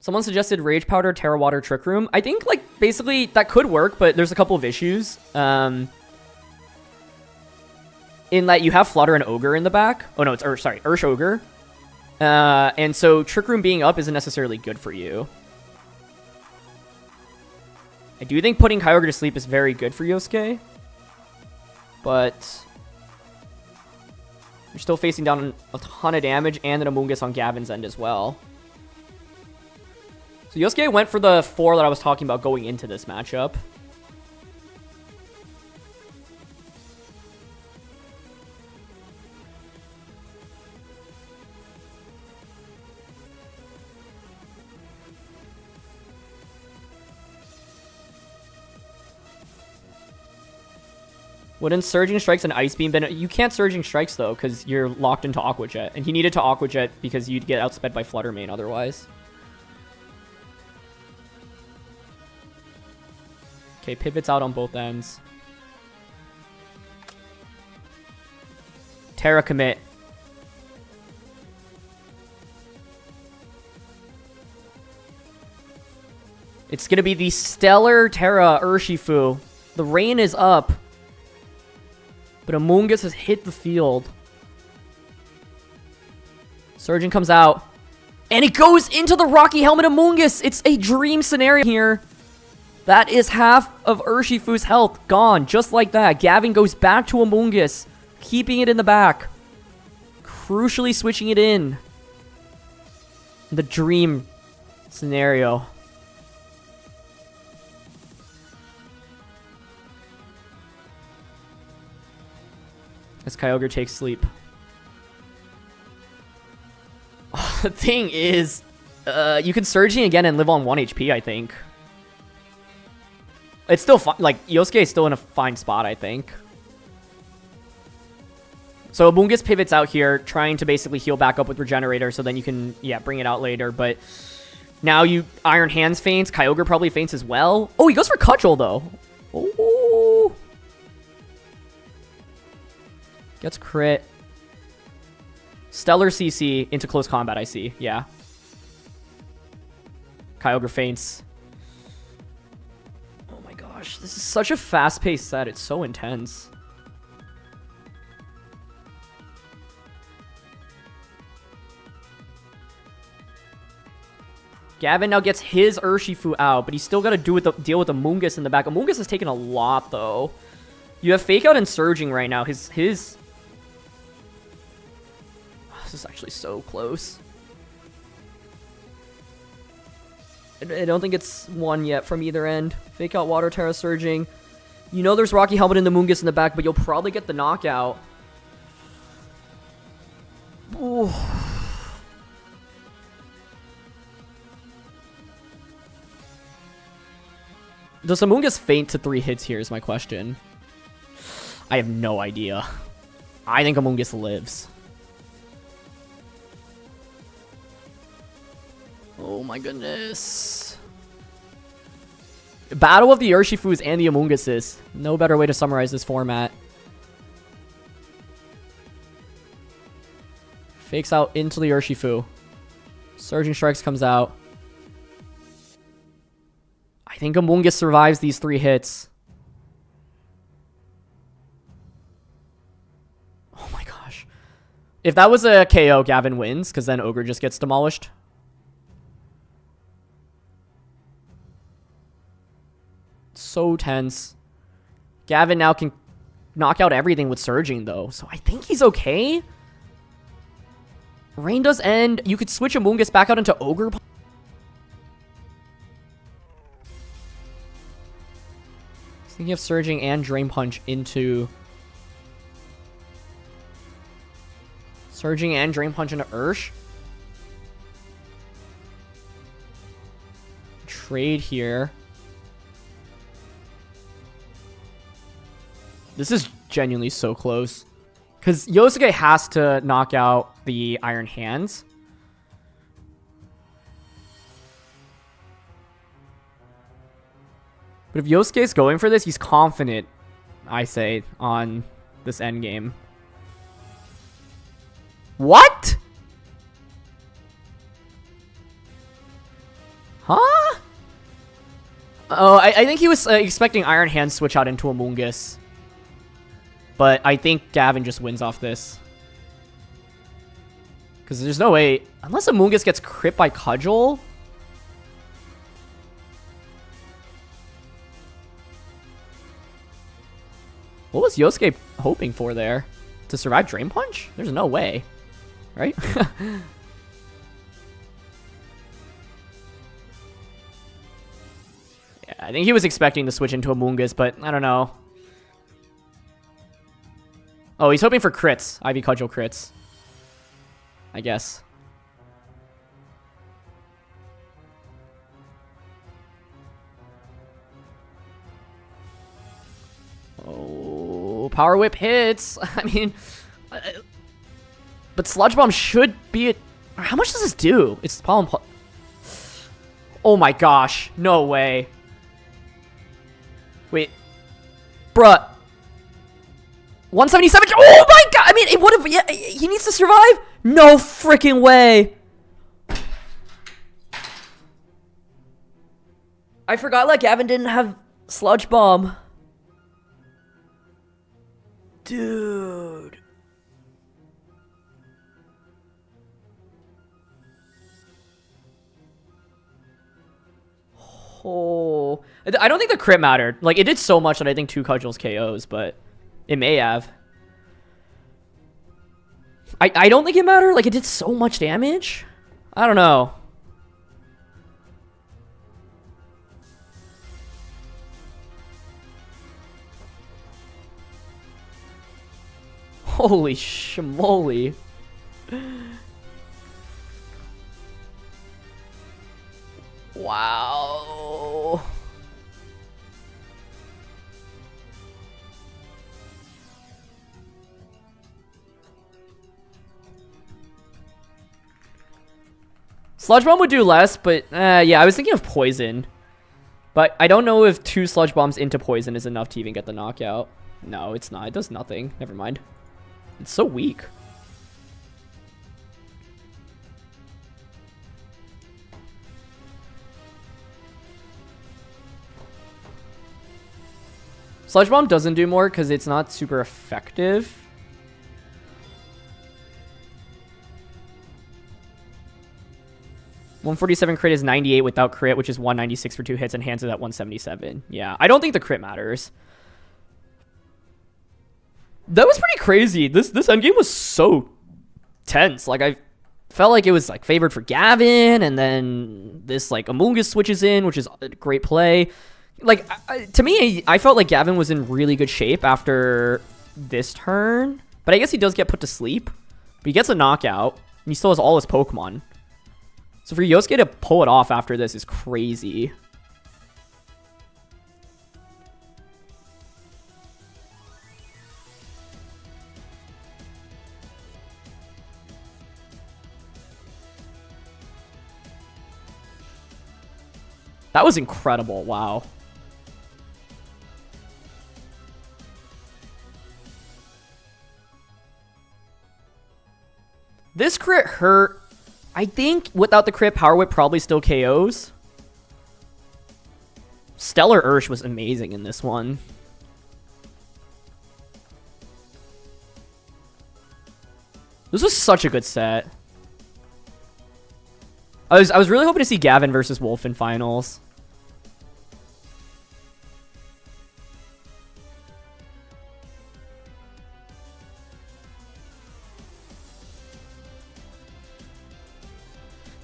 Someone suggested Rage Powder, Terra Water, Trick Room. I think, like, basically that could work, but there's a couple of issues. In that you have Flutter and Ogre in the back. Oh no, it's Ursh Ogre. And so Trick Room being up isn't necessarily good for you. I do think putting Kyogre to sleep is very good for Yosuke. But you're still facing down a ton of damage and an Amoongus on Gavin's end as well. So Yosuke went for the 4 that I was talking about going into this matchup. Wouldn't Surging Strikes and Ice Beam been... You can't Surging Strikes, though, because you're locked into Aqua Jet. And he needed to Aqua Jet because you'd get outsped by Flutter Mane otherwise. Okay, pivots out on both ends. Terra commit. It's going to be the Stellar Terra Urshifu. The rain is up. But Amoongus has hit the field. Surgeon comes out. And it goes into the Rocky Helmet Amoongus. It's a dream scenario here. That is half of Urshifu's health gone. Just like that. Gavin goes back to Amoongus. Keeping it in the back. Crucially switching it in. The dream scenario. As Kyogre takes sleep. Oh, the thing is, you can Surging again and live on 1 HP, I think. It's still fine. Like, Yosuke is still in a fine spot, I think. So Amoongus pivots out here, trying to basically heal back up with Regenerator, so then you can, yeah, bring it out later. But now you Iron Hands faints. Kyogre probably faints as well. Oh, he goes for Cudgel, though. Oh. Gets crit. Stellar CC into close combat, I see. Yeah. Kyogre faints. Oh my gosh. This is such a fast-paced set. It's so intense. Gavin now gets his Urshifu out, but he's still got to deal with Amoongus in the back. Amoongus has taken a lot, though. You have Fake Out and Surging right now. His This is actually so close. I don't think it's won yet from either end. Fake Out, Water Terra, Surging. You know there's Rocky Helmet and the Amoongus in the back, but you'll probably get the knockout. Ooh. Does Amoongus faint to 3 hits here is my question. I have no idea. I think Amoongus lives. Oh my goodness. Battle of the Urshifus and the Amoonguses. No better way to summarize this format. Fakes out into the Urshifu. Surging Strikes comes out. I think Amoongus survives these 3 hits. If that was a KO, Gavin wins, because then Ogre just gets demolished. So tense. Gavin now can knock out everything with Surging, though. So I think he's okay. Rain does end. You could switch Amoongus back out into Ogre. I think you have Surging and Drain Punch into... Surging and Drain Punch into Ursh. Trade here. This is genuinely so close. Because Yosuke has to knock out the Iron Hands. But if Yosuke's going for this, he's confident, I say, on this endgame. What? Huh? Oh, I think he was expecting Iron Hands switch out into Amoongus. But I think Gavin just wins off this. Because there's no way... Unless Amoongus gets crit by Cudgel... What was Yosuke hoping for there? To survive Drain Punch? There's no way. Right? Yeah, I think he was expecting to switch into Amoongus, but I don't know. Oh, he's hoping for crits. Ivy Cudgel crits. I guess. Oh, Power Whip hits. I mean... But Sludge Bomb should be... How much does this do? It's Pollen... Oh my gosh. No way. Wait. Bruh. 177. Oh my god! I mean, it would have... Yeah, he needs to survive? No freaking way. I forgot, like, Gavin didn't have Sludge Bomb. Dude. Oh. I don't think the crit mattered. Like, it did so much that I think 2 Cudgels KOs, but... It may have. I don't think it mattered. Like, it did so much damage. I don't know. Holy schmoly. Wow. Sludge Bomb would do less, but yeah, I was thinking of Poison. But I don't know if 2 Sludge Bombs into Poison is enough to even get the knockout. No, it's not. It does nothing. Never mind. It's so weak. Sludge Bomb doesn't do more because it's not super effective. .147 crit is 98 without crit, which is 196 for 2 hits, and hands it at 177. Yeah, I don't think the crit matters. That was pretty crazy. This endgame was so tense. Like, I felt like it was like favored for Gavin, and then this like Amoongus switches in, which is a great play. Like, to me, I felt like Gavin was in really good shape after this turn. But I guess he does get put to sleep. But he gets a knockout, and he still has all his Pokemon. So for Yosuke to pull it off after this is crazy. That was incredible. Wow. This crit hurt. I think without the crit, Power Whip probably still KOs. Stellar Ursh was amazing in this one. This was such a good set. I was really hoping to see Gavin versus Wolf in finals.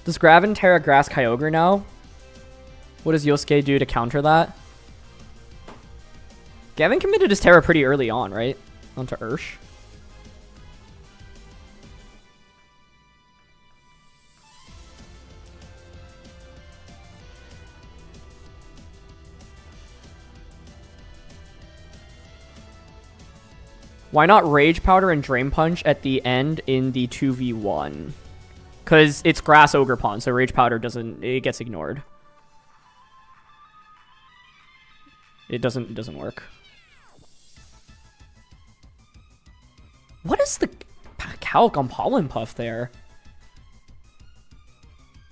Does Gavin Terra Grass Kyogre now? What does Yosuke do to counter that? Gavin committed his Terra pretty early on, right? Onto Ursh. Why not Rage Powder and Drain Punch at the end in the 2v1? Because it's Grass Ogre Pond, so Rage Powder it gets ignored. It doesn't work. What is the calc on Pollen Puff there?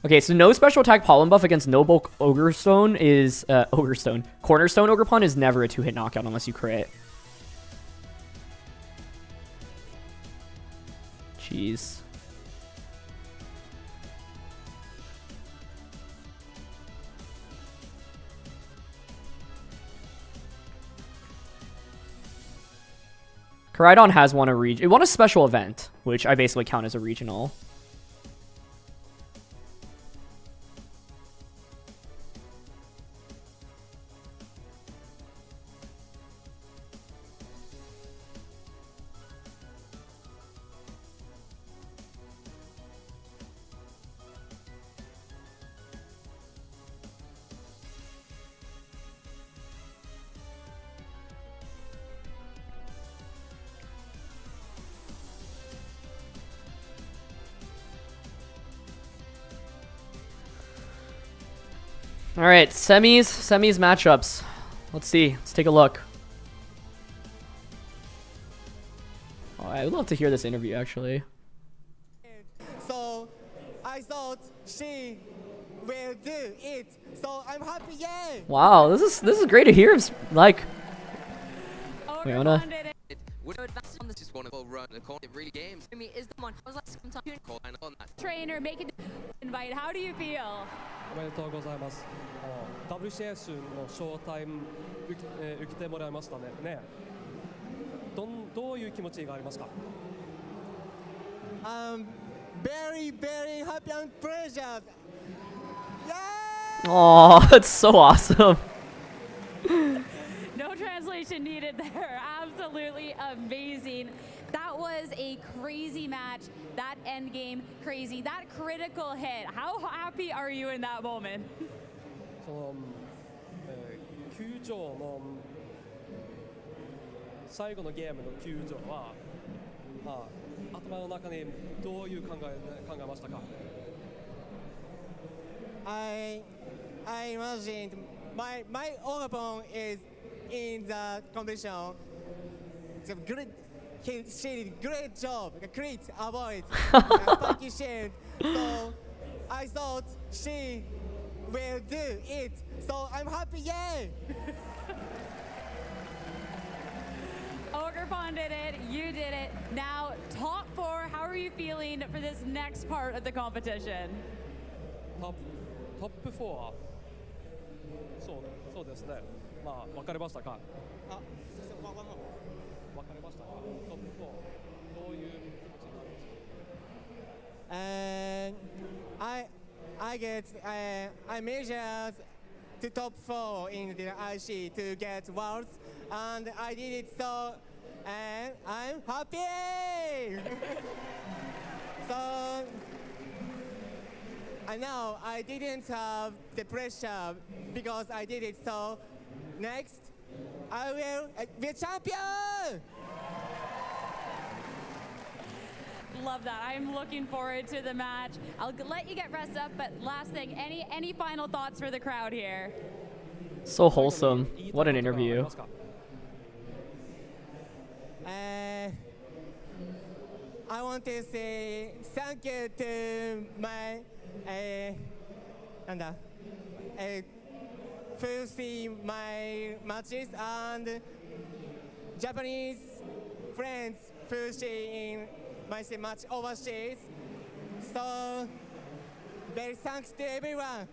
Okay, so no special attack Pollen Buff against no bulk Ogre Stone is Cornerstone Ogre Pond is never a 2-hit knockout unless you crit. Jeez. Koraidon has won a region. It won a special event, which I basically count as a regional. All right, semis matchups. Let's see. Let's take a look. Oh, I would love to hear this interview, actually. So I thought she will do it. So I'm happy. Yeah. Wow, this is great to hear. Like, wait, I wanna. Would advance on this is one of the run the corner really games. Me is the one. I was like, sometimes Call line on that. trainer, make an invite. How do you feel? おめでとうございます。WCS のショータイム受けてもらいましたね。どういう気持ちがありますか？ Very very happy and pleasured. Yeah. Oh, that's so awesome. No translation needed there. Absolutely amazing. That was a crazy match. That endgame, crazy. That critical hit. How happy are you in that moment? その、球場の最後のゲームの球場は、頭の中にどういう考えましたか？ I imagined my opponent is in the competition. The great, she did great job, great avoid, thank you, Shane. So I thought she will do it. So I'm happy, yeah. Ogre Pond did it. You did it. Now, top four. How are you feeling for this next part of the competition? トップ4はそうですね。分かれましたか？分かれましたか？トップ4どういう気持ちになるんですか？ And I get I measured to top 4 in the IC to get worlds, and I did it. So and I'm happy. So I know I didn't have the pressure because I did it. So next I will be a champion. Love that. I'm looking forward to the match. I'll let you get rest up, but last thing, any final thoughts for the crowd here? So wholesome. What an interview. I want to say thank you to my who see my matches and Japanese friends who see in my match overseas. So, very thanks to everyone.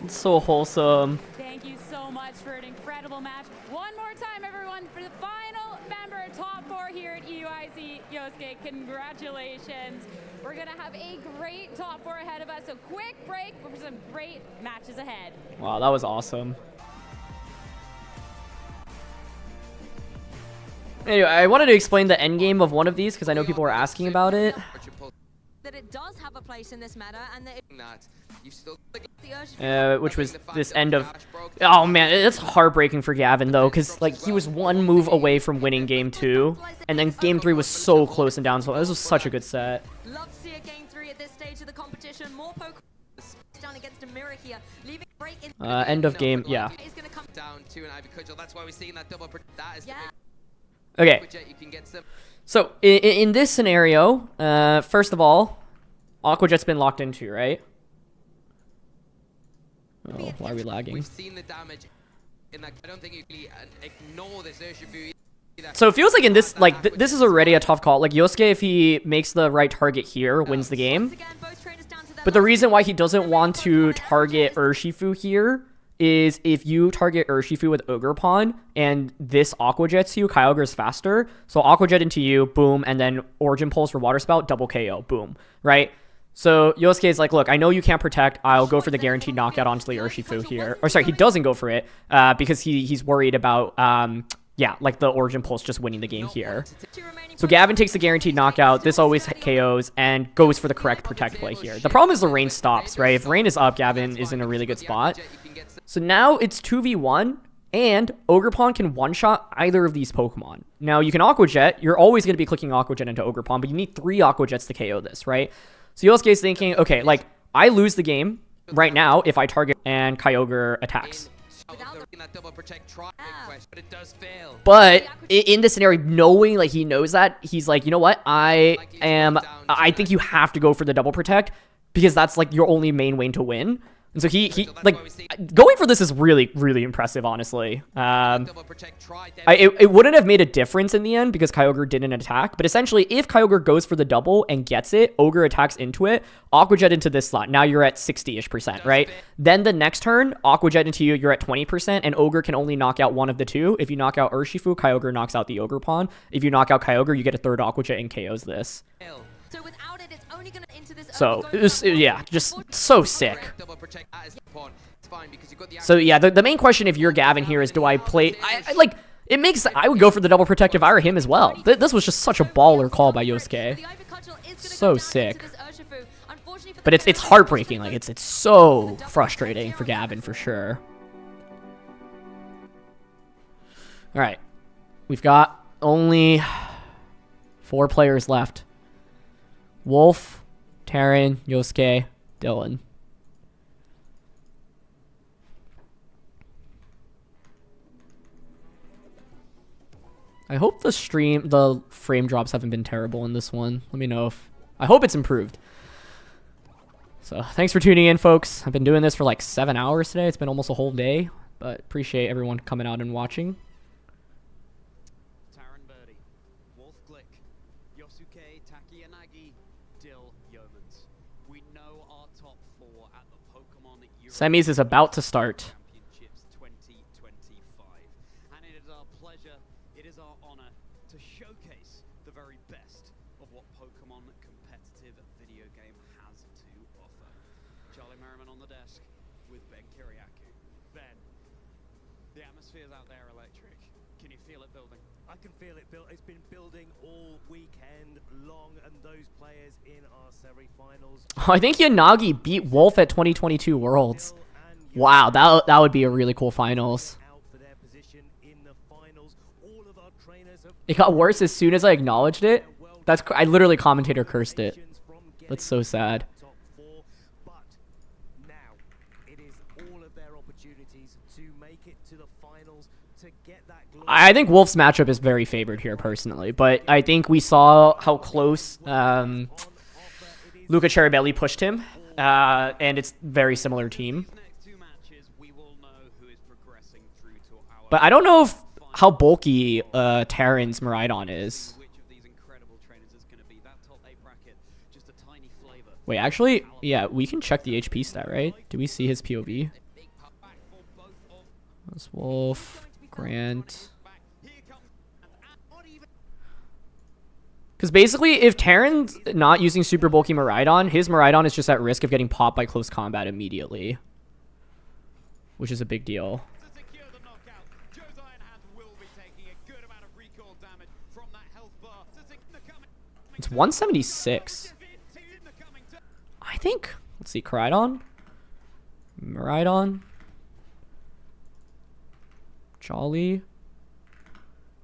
It's so wholesome. Thank you so much for an incredible match. One more time, everyone, for the final member, top 4 here at EUIC. Yosuke, congratulations. We're going to have a great top 4 ahead of us. So quick break for some great matches ahead. Wow, that was awesome. Anyway, I wanted to explain the end game of one of these because I know people were asking about it. That it does have a place in this meta, and that Which was this end of... Oh man, it's heartbreaking for Gavin though, because like he was one move away from winning game 2, and then game 3 was so close and down. So this was such a good set. Love to see a game 3 at this stage of the competition. More poke down against a mirror here, leaving break in. End of game, yeah. Is going to come down to an Ivy Cudgel. That's why we're seeing that double. That is Okay. you can get some. So in this scenario, first of all, Aquajet's been locked into, right? Oh, why are we lagging? We've seen the damage in that. I don't think you can ignore this Urshifu either. So it feels like in this, like this is already a tough call. Like Yosuke, if he makes the right target here, wins the game. again, both trainers down to their But the reason why he doesn't want to target Urshifu here is if you target Urshifu with Ogre Pawn and this Aquajets you, Kyogre's faster. So Aquajet into you, boom, and then Origin Pulse for Water Spout, double KO, boom, right? So Yosuke is like, look, I know you can't protect. I'll go for the guaranteed knockout onto the Urshifu here. Or sorry, he doesn't go for it because he's worried about, yeah, like the Origin Pulse just winning the game here. So Gavin takes the guaranteed knockout. This always KOs and goes for the correct protect play here. The problem is the rain stops, right? If rain is up, Gavin is in a really good spot. So now it's 2v1, and Ogerpon can one-shot either of these Pokemon. Now, you can Aquajet. You're always going to be clicking Aquajet into Ogerpon, but you need 3 Aquajets to KO this, right? So Yosuke is thinking, okay, like, I lose the game right now if I target and Kyogre attacks. But in this scenario, knowing, like, he knows that, he's like, you know what? I think you have to go for the double protect because that's, like, your only main way to win. And so he like, going for this is really, really impressive, honestly. It wouldn't have made a difference in the end because Kyogre didn't attack. But essentially, if Kyogre goes for the double and gets it, Ogre attacks into it, Aquajet into this slot. Now you're at 60-ish%, right? Then the next turn, Aquajet into you, you're at 20%, and Ogre can only knock out one of the two. If you knock out Urshifu, Kyogre knocks out the Ogre Pawn. If you knock out Kyogre, you get a third Aquajet and KOs this. So without it, it's only going to enter this. So, yeah, just so sick. So, yeah, the main question if you're Gavin here is, do I play... like, it makes... I would go for the double protect if I were him as well. This was just such a baller call by Yosuke. So sick. But it's heartbreaking. Like, it's so frustrating for Gavin, for sure. Alright. We've got only 4 players left. Wolf, Terran, Yosuke, Dylan. I hope the frame drops haven't been terrible in this one. Let me know if... I hope it's improved. So, thanks for tuning in, folks. I've been doing this for like 7 hours today. It's been almost a whole day. But appreciate everyone coming out and watching. Semis is about to start. Championships 2025. And it is our pleasure, it is our honor to showcase the very best of what Pokemon competitive video game has to offer. Charlie Merriman on the desk with Ben Kiriakou. Ben, the atmosphere's out there electric. Can you feel it building? I can feel it built. It's been building all weekend long, and those players in our semi-finals. I think Yanagi beat Wolf at 2022 Worlds. Wow, that would be a really cool finals. It got worse as soon as I acknowledged it. I literally commentator cursed it. That's so sad. I think Wolf's matchup is very favored here personally, but I think we saw how close Luca Cheribelli pushed him, and it's very similar team. But I don't know how bulky Terran's Miraidon is. Wait, actually, yeah, we can check the HP stat, right? Do we see his POV? That's Wolf, Grant. Because basically, if Terran's not using super bulky Miraidon, his Miraidon is just at risk of getting popped by close combat immediately. Which is a big deal. It's 176. I think. Let's see. Koraidon. Miraidon. Jolly.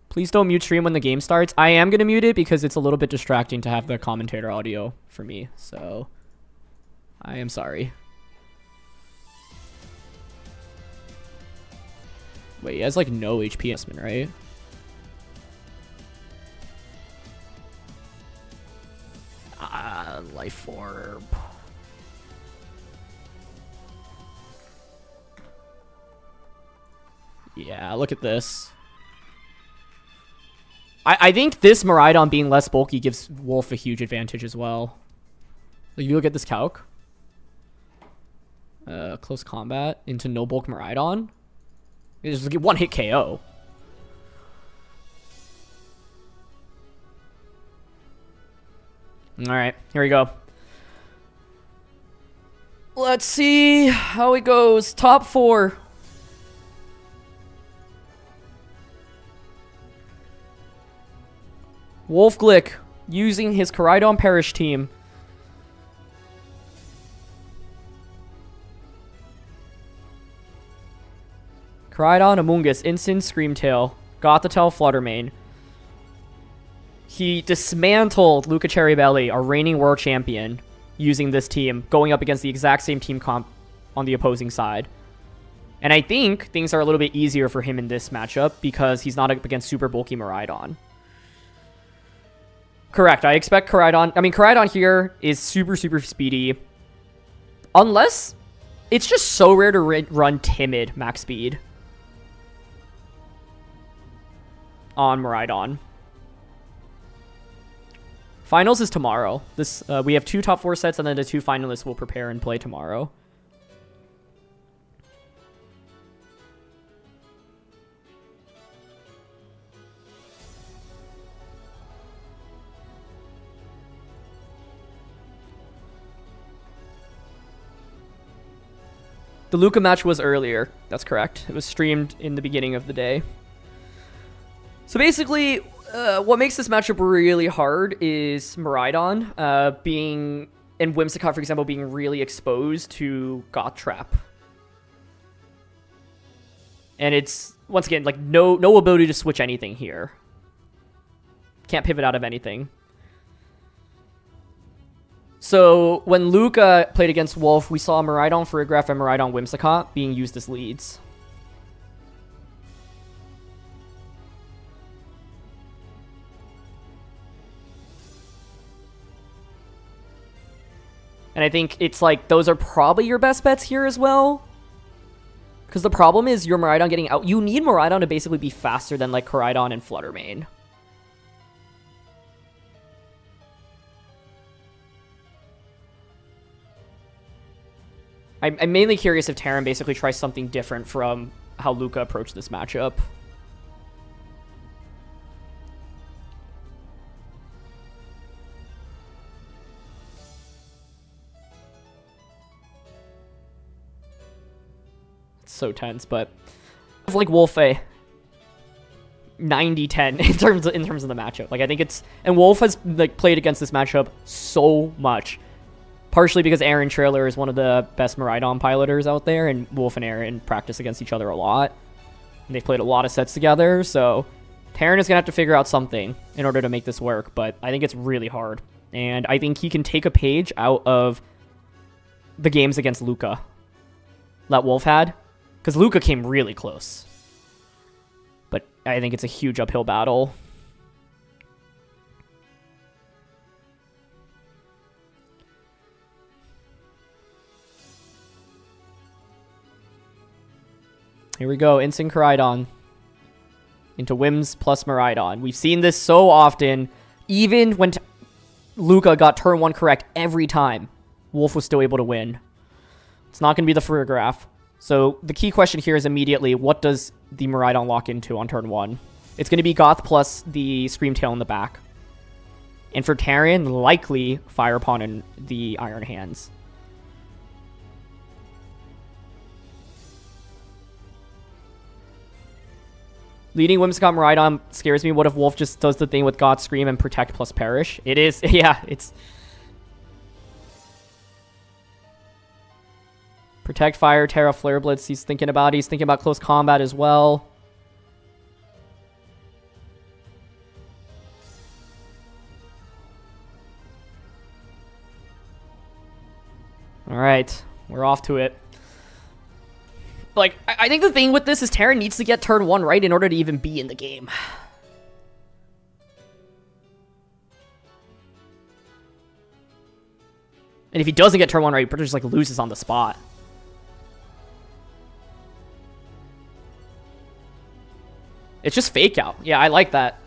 Please don't mute stream when the game starts. I am going to mute it because it's a little bit distracting to have the commentator audio for me. So, I am sorry. Wait, he has like no HP investment, right? Life Orb. Yeah, look at this. I think this Miraidon being less bulky gives Wolf a huge advantage as well. Like, you look at this calc. Close combat into no bulk Miraidon. You just get one hit KO. Alright, here we go. Let's see how it goes. Top 4. Wolfglick using his Koraidon Perish team. Koraidon, Amoonguss, Instant, Screamtail, Gothitelle, Fluttermane. He dismantled Luca Cherrybelly, our reigning world champion, using this team, going up against the exact same team comp on the opposing side. And I think things are a little bit easier for him in this matchup because he's not up against super bulky Miraidon. Correct, I expect Koraidon... I mean, Koraidon here is super, super speedy. Unless... It's just so rare to run Timid max speed on Miraidon. Finals is tomorrow. This we have 2 top 4 sets, and then the 2 finalists will prepare and play tomorrow. The Luca match was earlier. That's correct. It was streamed in the beginning of the day. So basically, what makes this matchup really hard is Miraidon being, and Whimsicott, for example, being really exposed to Goth Trap. And it's, once again, like no ability to switch anything here. Can't pivot out of anything. So when Luca played against Wolf, we saw Miraidon Farigiraf and Miraidon Whimsicott being used as leads. And I think it's like, those are probably your best bets here as well. Because the problem is your Miraidon getting out. You need Miraidon to basically be faster than like Koraidon and Fluttermane. I'm mainly curious if Terran basically tries something different from how Luca approached this matchup. It's so tense, but I like Wolf a 90-10 in terms of the matchup. Like, I think it's, and Wolf has like played against this matchup so much. Partially because Aaron Trailer is one of the best Miraidon piloters out there, and Wolf and Aaron practice against each other a lot. And they've played a lot of sets together, so Terran is going to have to figure out something in order to make this work, but I think it's really hard. And I think he can take a page out of the games against Luca that Wolf had, because Luca came really close. But I think it's a huge uphill battle. Here we go, Instant Koraidon into Whims plus Miraidon. We've seen this so often, even when Luca got turn 1 correct every time. Wolf was still able to win. It's not going to be the Furgraph. So the key question here is immediately, what does the Miraidon lock into on turn 1? It's going to be Goth plus the Screamtail in the back. And for Terran, likely Fire Pawn and the Iron Hands. Leading Whimsicott Miraidon scares me. What if Wolf just does the thing with God Scream and Protect plus Perish? It is, yeah, it's... Protect, Fire, Terra, Flare Blitz he's thinking about. He's thinking about close combat as well. Alright, we're off to it. Like, I think the thing with this is Terran needs to get turn 1 right in order to even be in the game. And if he doesn't get turn 1 right, he just like loses on the spot. It's just fake out. Yeah, I like that.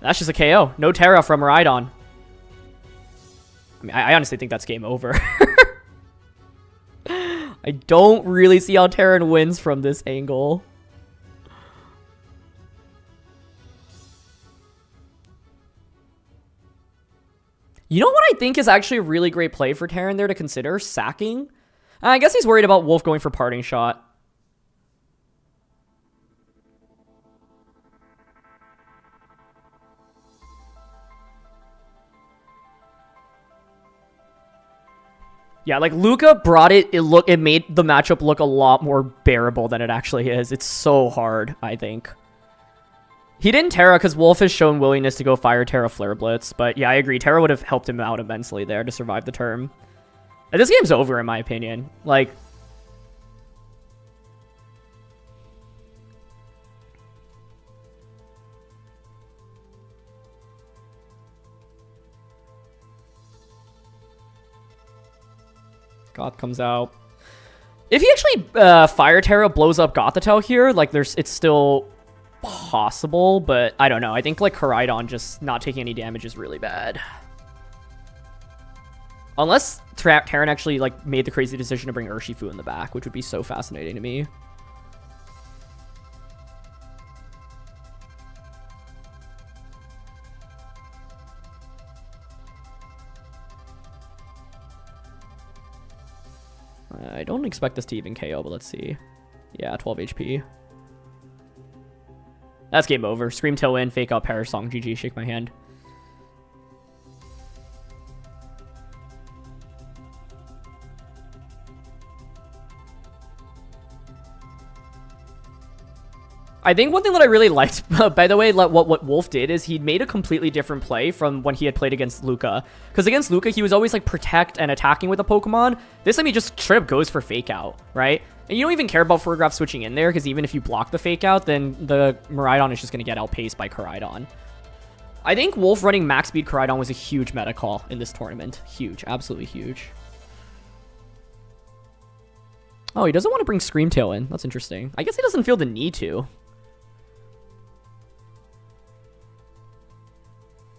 That's just a KO. No Terra from Miraidon. I mean, I honestly think that's game over. I don't really see how Terran wins from this angle. You know what I think is actually a really great play for Terran there to consider? Sacking. I guess he's worried about Wolf going for Parting Shot. Yeah, like Luca brought it. It made the matchup look a lot more bearable than it actually is. It's so hard, I think. He didn't Terra because Wolf has shown willingness to go Fire Terra Flare Blitz. But yeah, I agree. Terra would have helped him out immensely there to survive the turn. And this game's over in my opinion. Like, Goth comes out. If he actually Fire Terra blows up Gothitelle here, like it's still possible, but I don't know. I think like Koraidon just not taking any damage is really bad. Unless Terran actually like made the crazy decision to bring Urshifu in the back, which would be so fascinating to me. I don't expect this to even KO, but let's see. Yeah, 12 HP. That's game over. Screamtail in, fake out Perish Song. GG, shake my hand. I think one thing that I really liked, by the way, what Wolf did is he made a completely different play from when he had played against Luca. Because against Luca, he was always like protect and attacking with a Pokemon. This time he just straight up goes for fake out, right? And you don't even care about Furgraph switching in there, because even if you block the fake out, then the Miraidon is just going to get outpaced by Koraidon. I think Wolf running max speed Koraidon was a huge meta call in this tournament. Huge, absolutely huge. Oh, he doesn't want to bring Screamtail in. That's interesting. I guess he doesn't feel the need to.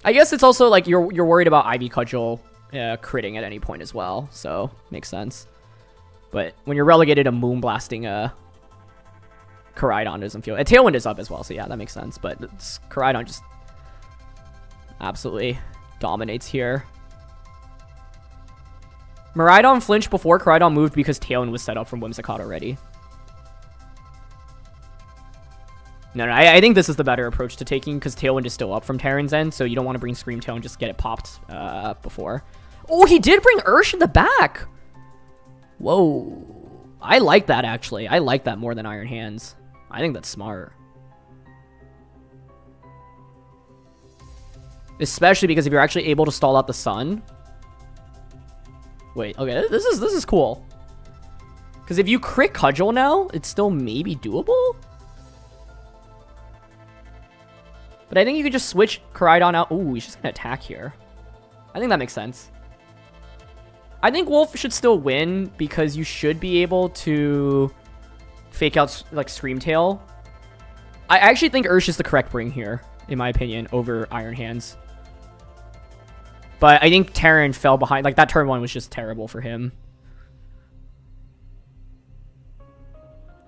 I guess it's also like you're worried about Ivy Cudgel critting at any point as well, so makes sense. But when you're relegated to Moonblasting, Koraidon doesn't feel... And Tailwind is up as well, so yeah, that makes sense. But Koraidon just absolutely dominates here. Miraidon flinched before Koraidon moved because Tailwind was set up from Whimsicott already. No, I think this is the better approach to taking because Tailwind is still up from Terran's end, so you don't want to bring Screamtail and just get it popped before. Oh, he did bring Ursh in the back! Whoa. I like that, actually. I like that more than Iron Hands. I think that's smart. Especially because if you're actually able to stall out the sun... Wait, okay, this is cool. Because if you crit Cudgel now, it's still maybe doable? But I think you could just switch Koraidon out. Ooh, he's just going to attack here. I think that makes sense. I think Wolf should still win because you should be able to fake out like Screamtail. I actually think Ursh is the correct bring here. in my opinion, over Iron Hands. But I think Terran fell behind. Like, that turn 1 was just terrible for him.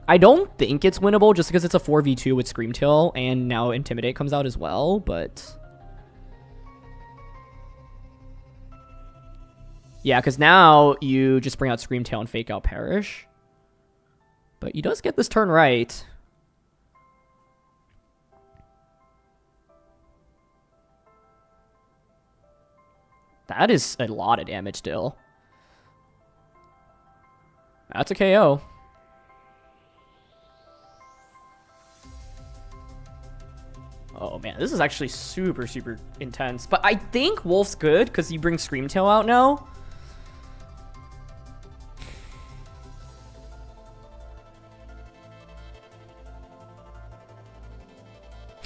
I don't think it's winnable just because it's a 4v2 with Screamtail, and now Intimidate comes out as well, but... Yeah, because now you just bring out Screamtail and fake out Perish. But he does get this turn right. That is a lot of damage still. That's a KO. Oh man, this is actually super, super intense. But I think Wolf's good because you bring Screamtail out now.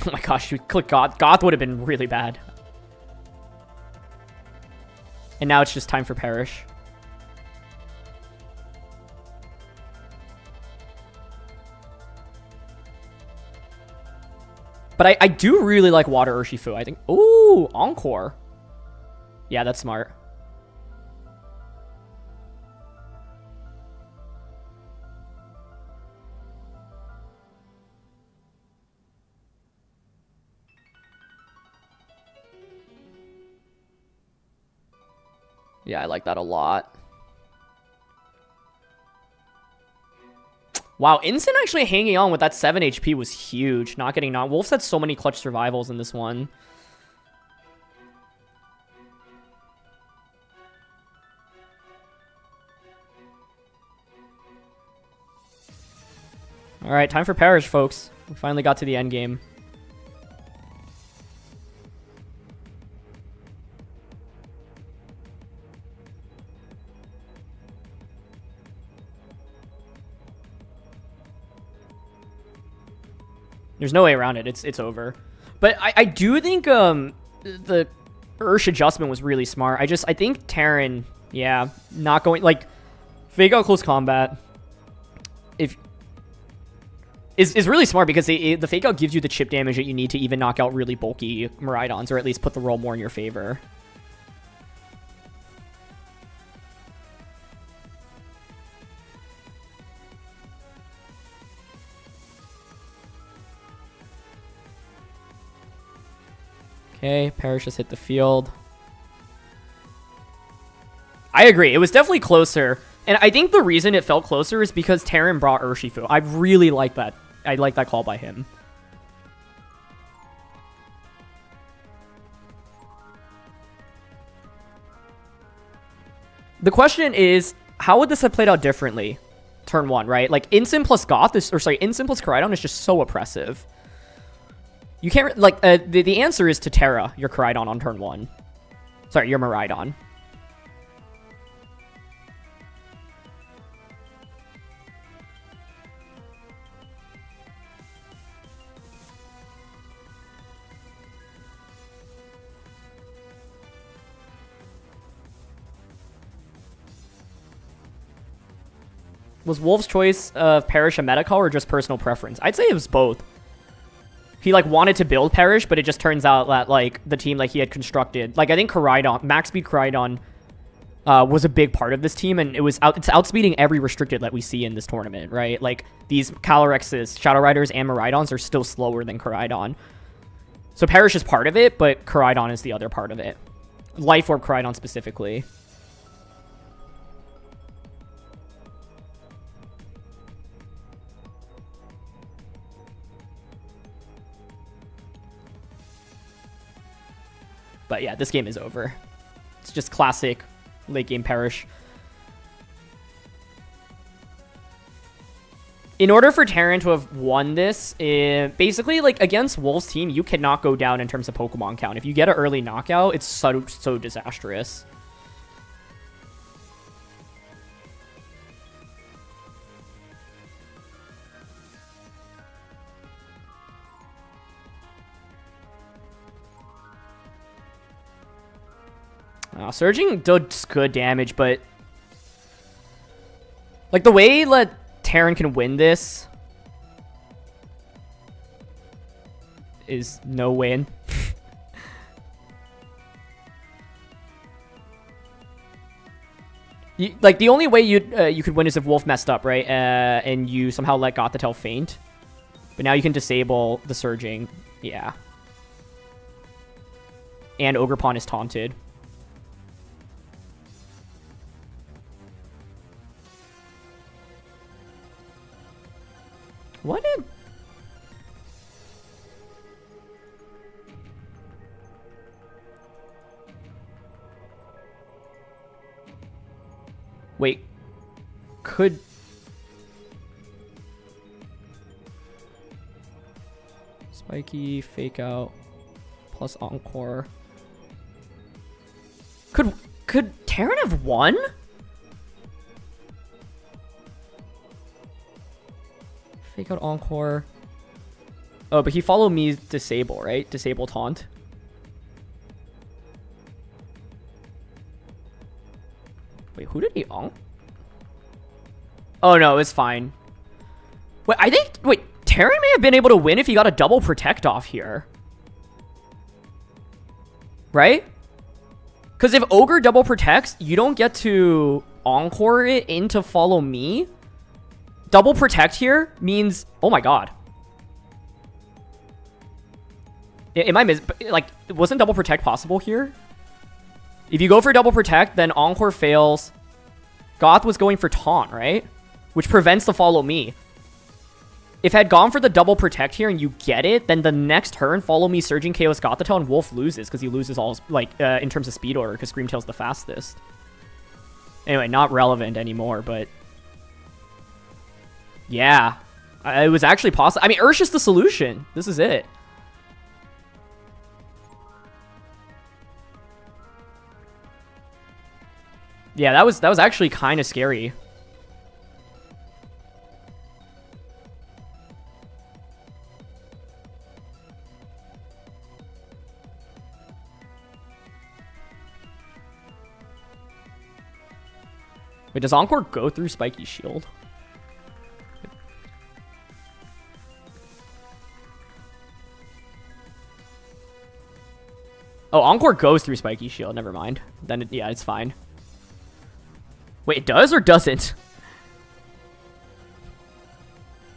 Oh my gosh, you click Goth. Goth would have been really bad. And now it's just time for Perish. But I do really like Water Urshifu. I think... Ooh, Encore. Yeah, that's smart. Yeah, I like that a lot. Wow, Instant actually hanging on with that 7 HP was huge. Not getting knocked. Wolf's had so many clutch survivals in this one. Alright, time for Perish, folks. We finally got to the end game. There's no way around it. It's over. But I do think the Ursh adjustment was really smart. I think Terran, yeah, not going like fake out close combat. Is really smart because the fake out gives you the chip damage that you need to even knock out really bulky Miraidons, or at least put the roll more in your favor. Okay, Perish just hit the field. I agree. It was definitely closer. And I think the reason it felt closer is because Terran brought Urshifu. I really like that. I like that call by him. The question is, how would this have played out differently? Turn 1, right? Like, Instant plus Goth is... Or sorry, Instant plus Koraidon is just so oppressive. You can't, like, the answer is to Terra your Koraidon on turn 1. Sorry, your Miraidon. Was Wolf's choice of Perish a meta call or just personal preference? I'd say it was both. He, like, wanted to build Perish, but it just turns out that, like, the team, like, he had constructed... Like, I think Koraidon, max speed Koraidon was a big part of this team, and it's outspeeding every restricted that we see in this tournament, right? Like, these Calorexes, Shadow Riders, and Miraidons are still slower than Koraidon. So Perish is part of it, but Koraidon is the other part of it. Life Orb Koraidon specifically. But yeah, this game is over. It's just classic late game Perish. In order for Terran to have won this, basically, like, against Wolf's team, you cannot go down in terms of Pokemon count. If you get an early knockout, it's so disastrous. Surging does good damage, but like the way that Terran can win this is no win. Like, the only way you could win is if Wolf messed up, right? And you somehow let Gothitelle faint. But now you can disable the surging. Yeah. And Ogrepon is taunted. What did... Wait. Could... Spiky, Fake Out, plus Encore. Could Terran have won? Fake Out, Encore. Oh, but he followed me Disable, right? Disable Taunt. Wait, who did he on? Oh, no, it's fine. Wait, I think... Wait, Terran may have been able to win if he got a double protect off here. Right? Because if Ogre double protects, you don't get to Encore it into follow me. Double protect here means... Oh my god. Am I like, wasn't double protect possible here? If you go for double protect, then Encore fails. Goth was going for taunt, right? Which prevents the follow me. If I had gone for the double protect here and you get it, then the next turn, follow me, Surging KOs Gothitelle, and Wolf loses because he loses all his, like, in terms of speed order, because Screamtail's the fastest. Anyway, not relevant anymore, but... Yeah. It was actually possible. I mean, Ursh is the solution. This is it. Yeah, that was actually kind of scary. Wait, does Encore go through Spiky's shield? Oh, Encore goes through Spiky's shield. Never mind. Then, yeah, it's fine. Wait, it does or doesn't?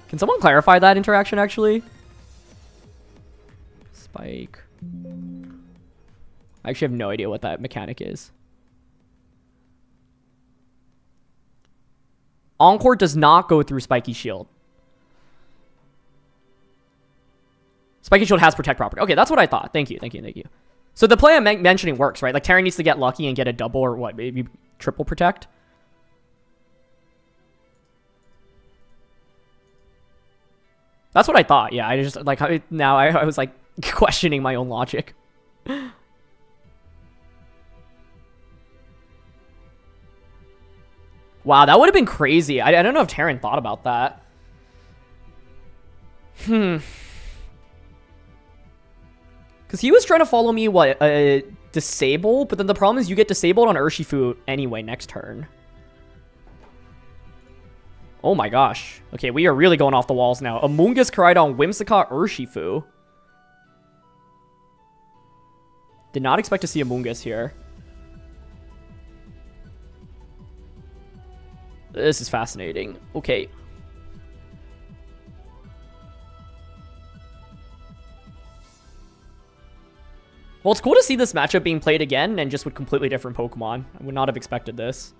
Can someone clarify that interaction, actually? Spike. I actually have no idea what that mechanic is. Encore does not go through Spiky Shield. Spiky Shield has protect property. Okay, that's what I thought. Thank you, thank you, thank you. So the play I'm mentioning works, right? Like, Terran needs to get lucky and get a double or what? Maybe triple protect? That's what I thought. Yeah, I just, like, now I was, like, questioning my own logic. Wow, that would have been crazy. I don't know if Terran thought about that. Because he was trying to follow me, what, disable? But then the problem is you get disabled on Urshifu anyway next turn. Oh my gosh. Okay, we are really going off the walls now. Amoonguss, Koraidon, Whimsicott, Urshifu. Did not expect to see Amoonguss here. This is fascinating. Okay. Well, it's cool to see this matchup being played again and just with completely different Pokemon. I would not have expected this.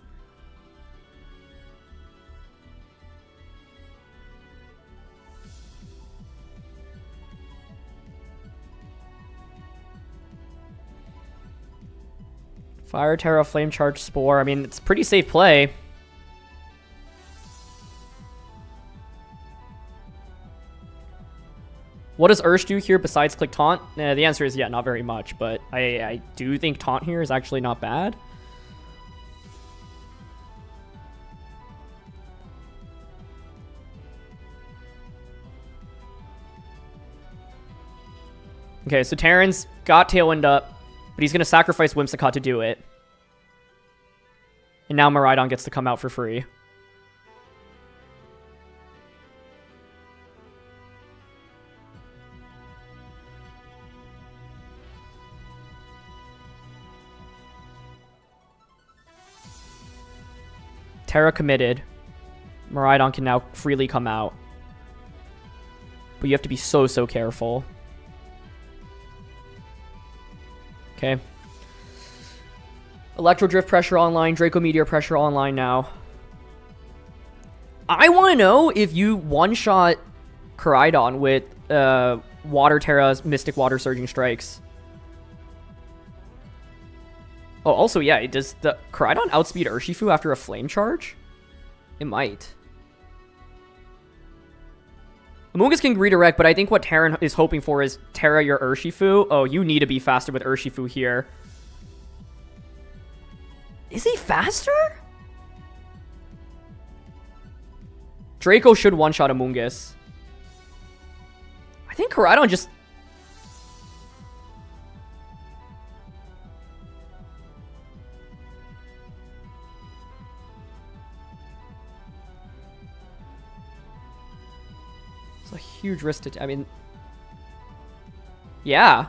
Fire, Terra, Flame Charge, Spore. I mean, it's a pretty safe play. What does Ursh do here besides click Taunt? The answer is, yeah, not very much, but I do think Taunt here is actually not bad. Okay, so Terran's got Tailwind up, but he's going to sacrifice Whimsicott to do it. And now Miraidon gets to come out for free. Terra committed. Miraidon can now freely come out. But you have to be so careful. Okay. Electro Drift pressure online. Draco Meteor pressure online now. I want to know if you one-shot Koraidon with Water Terra's Mystic Water Surging Strikes. Oh, also, yeah, does the Koraidon outspeed Urshifu after a Flame Charge? It might. Amoonguss can redirect, but I think what Terran is hoping for is Terra your Urshifu. Oh, you need to be faster with Urshifu here. Is he faster? Draco should one-shot Amoonguss. I think Koraidon just... It's a huge risk to... I mean... Yeah.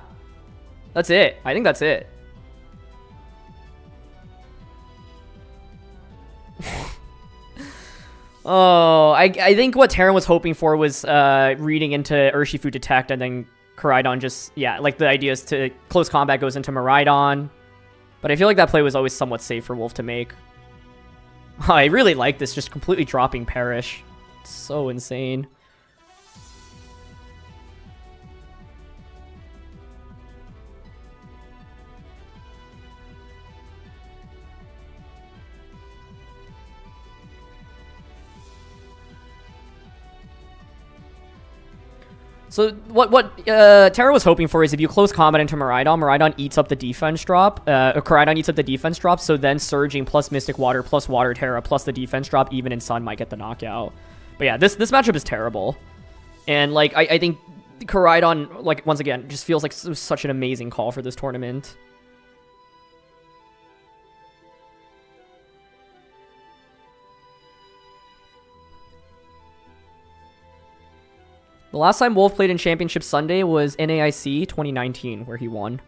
That's it. I think that's it. Oh, I think what Terran was hoping for was reading into Urshifu Detect and then Koraidon just... Yeah, like the idea is to... Close combat goes into Miraidon. But I feel like that play was always somewhat safe for Wolf to make. Oh, I really like this, just completely dropping Perish. It's so insane. So what Terra was hoping for is if you close combat into Miraidon, Miraidon eats up the defense drop, or Koraidon eats up the defense drop, so then Surging plus Mystic Water plus Water Terra plus the defense drop, even in Sun, might get the knockout. But yeah, this matchup is terrible. And like, I think Koraidon, like, once again, just feels like such an amazing call for this tournament. The last time Wolf played in Championship Sunday was NAIC 2019, where he won.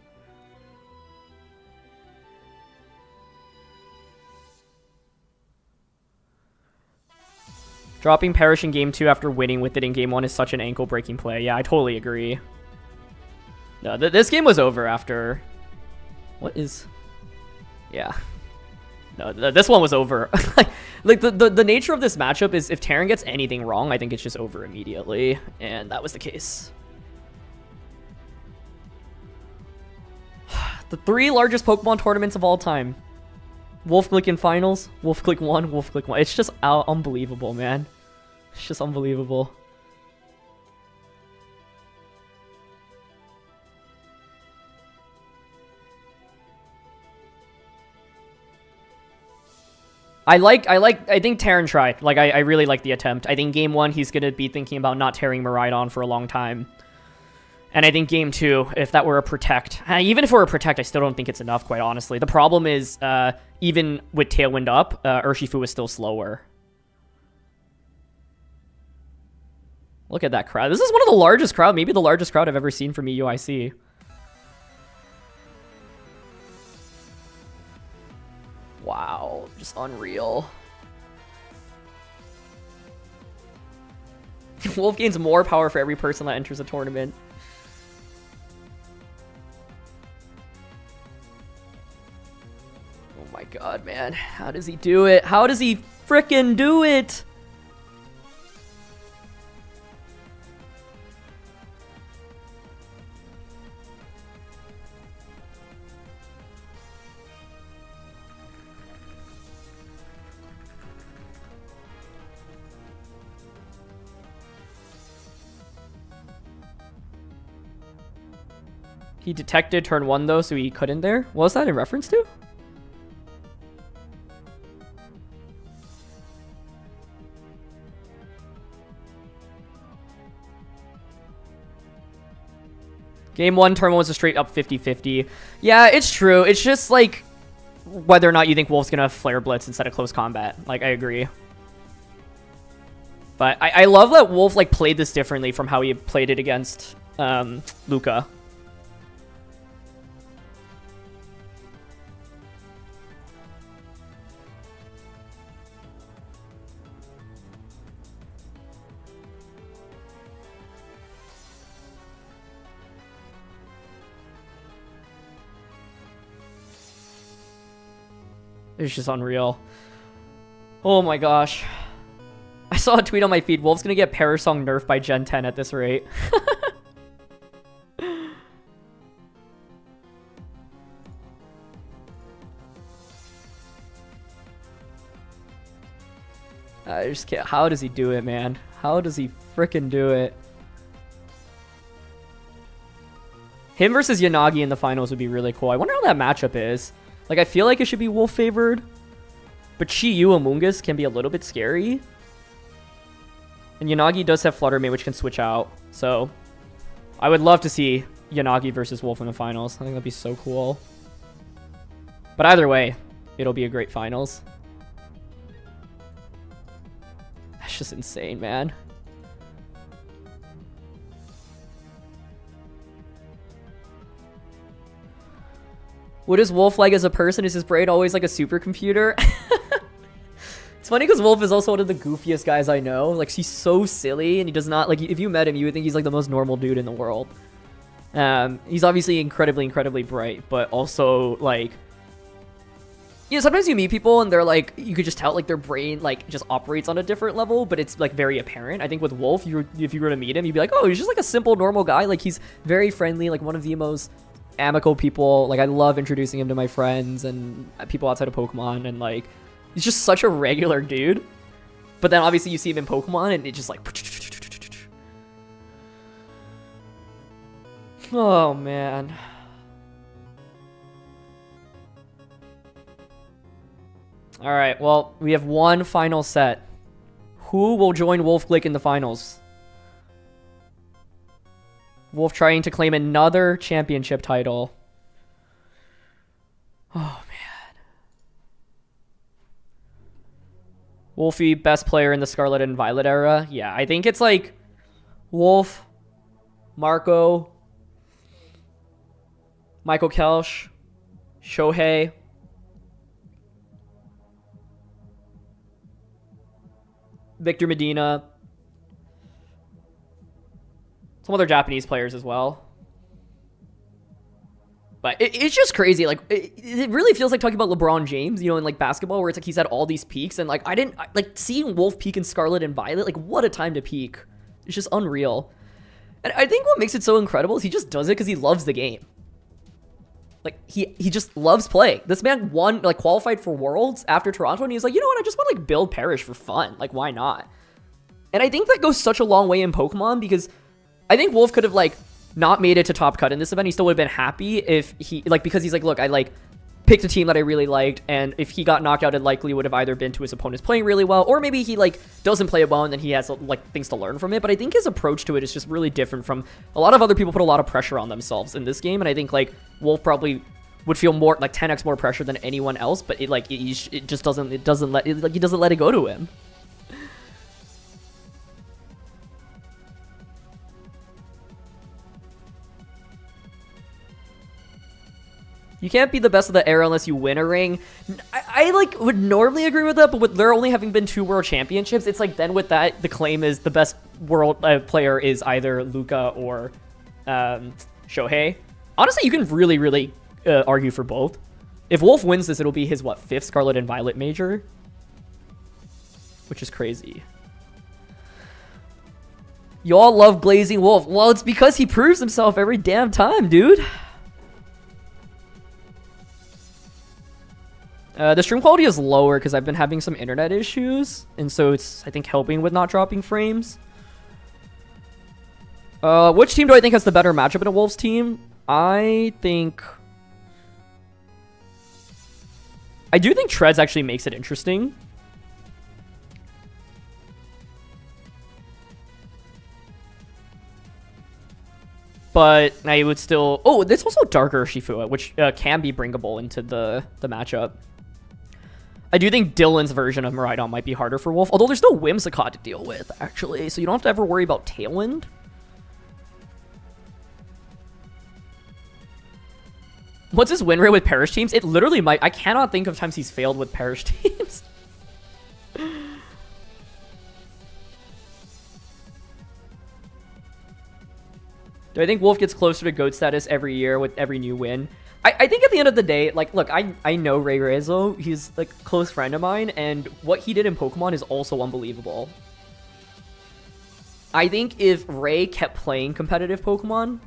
Dropping Perish in Game 2 after winning with it in Game 1 is such an ankle-breaking play. Yeah, I totally agree. No, this game was over after... What is... Yeah. No, this one was over. Like, the nature of this matchup is if Terran gets anything wrong, I think it's just over immediately. And that was the case. The 3 largest Pokemon tournaments of all time. Wolf Click in finals, Wolf Click 1, Wolf Click 1. It's just unbelievable, man. It's just unbelievable. I think Terran tried. Like, I really like the attempt. I think Game 1, he's going to be thinking about not tearing Miraidon for a long time. And I think Game 2, if that were a Protect, even if it were a Protect, I still don't think it's enough, quite honestly. The problem is, even with Tailwind up, Urshifu is still slower. Look at that crowd. This is one of the largest crowd, maybe the largest crowd I've ever seen from EUIC. Wow, just unreal. Wolf gains more power for every person that enters a tournament. Oh my god, man. How does he do it? How does he frickin' do it? He detected turn 1 though, so he couldn't there. What was that in reference to? Game 1, turn 1 was a straight up 50-50. Yeah, it's true. It's just like whether or not you think Wolf's gonna Flare Blitz instead of close combat. Like, I agree. But I love that Wolf like played this differently from how he played it against Luca. It's just unreal. Oh my gosh. I saw a tweet on my feed. Wolf's gonna get Parasong nerfed by Gen 10 at this rate. I just can't. How does he do it, man? How does he frickin' do it? Him versus Yanagi in the finals would be really cool. I wonder how that matchup is. Like, I feel like it should be Wolf favored. But Chi-Yu Amoongus can be a little bit scary. And Yanagi does have Flutter Mane, which can switch out. So, I would love to see Yanagi versus Wolf in the finals. I think that'd be so cool. But either way, it'll be a great finals. That's just insane, man. What is Wolf like as a person? Is his brain always like a supercomputer? It's funny because Wolf is also one of the goofiest guys I know. Like, he's so silly, and he does not, like, if you met him, you would think he's like the most normal dude in the world. He's obviously incredibly bright, but also, like, you know, sometimes you meet people and they're like, you could just tell, like, their brain, like, just operates on a different level, but it's, like, very apparent. I think with Wolf, if you were to meet him, you'd be like, oh, he's just, like, a simple, normal guy. Like, he's very friendly, like, one of the most amicable people. Like, I love introducing him to my friends and people outside of Pokemon, and, like, he's just such a regular dude. But then, obviously, you see him in Pokemon, and it's just, like... Oh, man. Alright, well, we have one final set. Who will join Wolf Glick in the finals? Wolf trying to claim another championship title. Oh, man. Wolfie, best player in the Scarlet and Violet era? Yeah, I think it's like Wolf, Marco, Michael Kelsch, Shohei, Victor Medina, some other Japanese players as well. But it's just crazy. Like, it really feels like talking about LeBron James, you know, in like basketball, where it's like he's had all these peaks, and like like seeing Wolf peak in Scarlet and Violet, like what a time to peak. It's just unreal. And I think what makes it so incredible is he just does it because he loves the game. Like, he just loves playing. This man won, like, qualified for Worlds after Toronto, and he was like, you know what, I just want to, like, build Parrish for fun. Like, why not? And I think that goes such a long way in Pokemon, because I think Wolf could have, like, not made it to top cut in this event. He still would have been happy if he, like, because he's like, look, I, like, picked a team that I really liked, and if he got knocked out, it likely would have either been to his opponents playing really well, or maybe he, like, doesn't play it well, and then he has, like, things to learn from it. But I think his approach to it is just really different from a lot of other people. Put a lot of pressure on themselves in this game, and I think, like, Wolf probably would feel more, like, 10x more pressure than anyone else, but it, like, it just doesn't, he doesn't let it go to him. You can't be the best of the era unless you win a ring. I like, would normally agree with that, but with there only having been 2 world championships, it's like, then with that, the claim is the best world player is either Luka or Shohei. Honestly, you can really argue for both. If Wolf wins this, it'll be his, what, 5th Scarlet and Violet major? Which is crazy. Y'all love Blazing Wolf. Well, it's because he proves himself every damn time, dude. The stream quality is lower because I've been having some internet issues, and so it's, I think, helping with not dropping frames. Which team do I think has the better matchup in a Wolves team? I do think Treads actually makes it interesting. But I would still... Oh, there's also Darker Urshifu, which can be bringable into the matchup. I do think Dylan's version of Miraidon might be harder for Wolf, although there's no Whimsicott to deal with, actually, so you don't have to ever worry about Tailwind. What's his win rate with Parrish teams? It literally might... I cannot think of times he's failed with Parrish teams. Do I think Wolf gets closer to GOAT status every year with every new win? I think at the end of the day, like, look, I know Ray Rezo. He's like a close friend of mine, and what he did in Pokemon is also unbelievable. I think if Ray kept playing competitive Pokemon,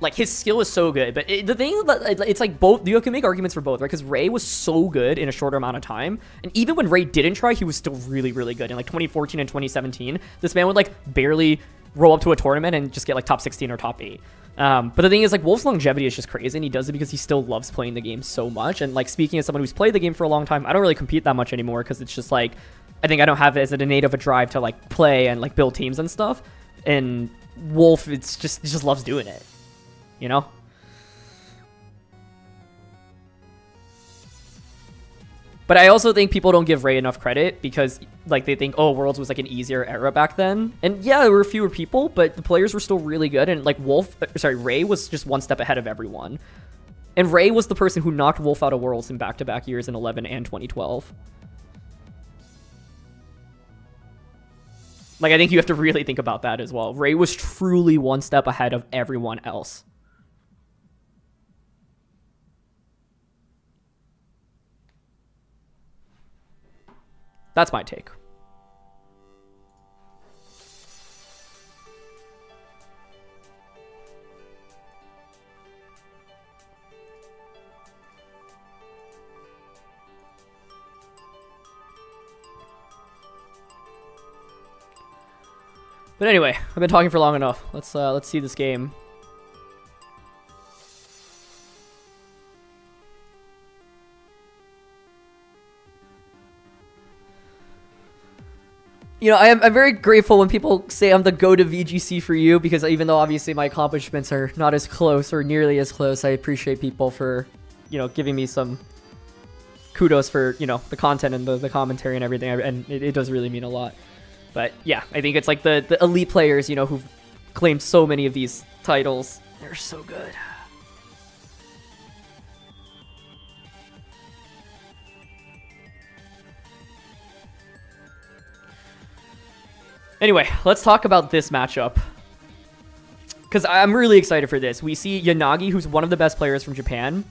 like, his skill is so good. But the thing that it's like both, you can make arguments for both, right? Because Ray was so good in a shorter amount of time, and even when Ray didn't try, he was still really, really good. In like 2014 and 2017, this man would like barely roll up to a tournament and just get like top 16 or top 8. But the thing is, like, Wolf's longevity is just crazy, and he does it because he still loves playing the game so much. And like, speaking as someone who's played the game for a long time, I don't really compete that much anymore because it's just like, I think I don't have as an innate of a drive to like play and like build teams and stuff. And Wolf, he just loves doing it, you know? But I also think people don't give Ray enough credit because, like, they think, oh, Worlds was, like, an easier era back then. And, yeah, there were fewer people, but the players were still really good. And, like, Ray was just one step ahead of everyone. And Ray was the person who knocked Wolf out of Worlds in back-to-back years in 11 and 2012. Like, I think you have to really think about that as well. Ray was truly one step ahead of everyone else. That's my take. But anyway, I've been talking for long enough. Let's see this game. You know, I'm very grateful when people say I'm the go-to VGC for you, because even though obviously my accomplishments are not as close or nearly as close, I appreciate people for, you know, giving me some kudos for, you know, the content and the commentary and everything, and it does really mean a lot. But yeah, I think it's like the elite players, you know, who've claimed so many of these titles. They're so good. Anyway, let's talk about this matchup, because I'm really excited for this. We see Yanagi, who's one of the best players from Japan.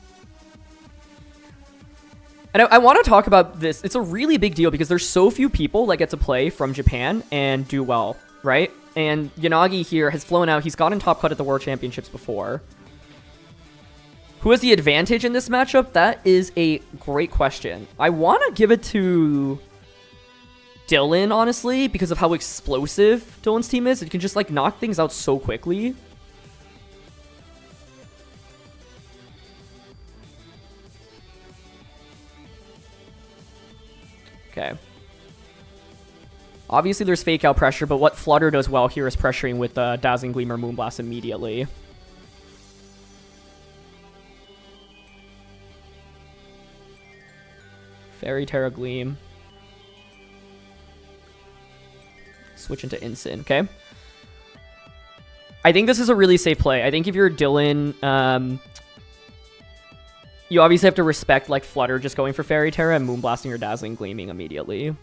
And I want to talk about this. It's a really big deal because there's so few people that get to play from Japan and do well, right? And Yanagi here has flown out. He's gotten top cut at the World Championships before. Who has the advantage in this matchup? That is a great question. I want to give it to Dylan, honestly, because of how explosive Dylan's team is. It can just, like, knock things out so quickly. Okay. Obviously, there's fake out pressure, but what Flutter does well here is pressuring with Dazzling Gleam or Moonblast immediately. Fairy Terra Gleam. Switch into Incin, okay? I think this is a really safe play. I think if you're Dylan, you obviously have to respect, like, Flutter just going for Fairy Terra and Moonblasting or Dazzling Gleaming immediately.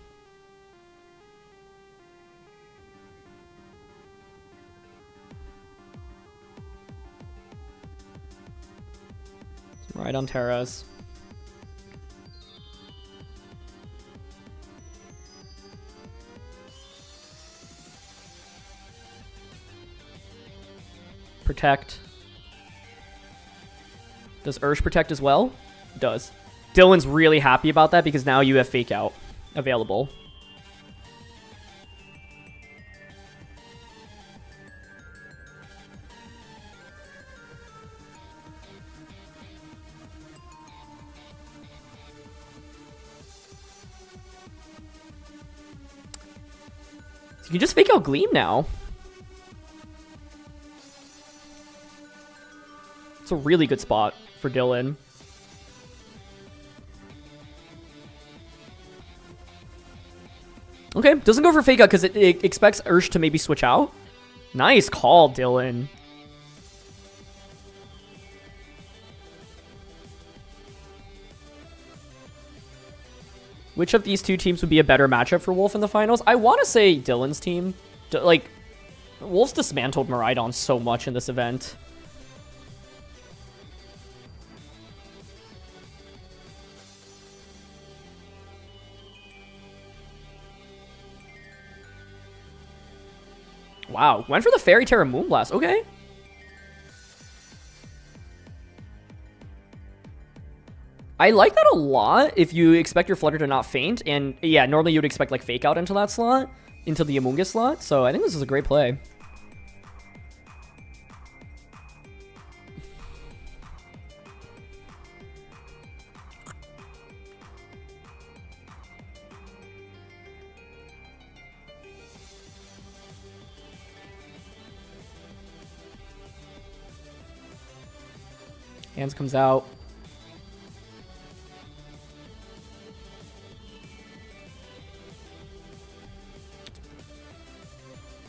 Right on Terras. Protect. Does Ursh protect as well? It does. Dylan's really happy about that because now you have Fake Out available. So you can just Fake Out Gleam now. It's a really good spot for Dylan. Okay, doesn't go for Fake Out because it expects Ursh to maybe switch out. Nice call, Dylan. Which of these two teams would be a better matchup for Wolf in the finals? I want to say Dylan's team. Like, Wolf's dismantled Miraidon so much in this event. Wow, went for the Fairy Terra Moonblast. Okay. I like that a lot if you expect your Flutter to not faint. And yeah, normally you would expect like Fake Out into that slot, into the Amoonguss slot. So I think this is a great play. Hands comes out.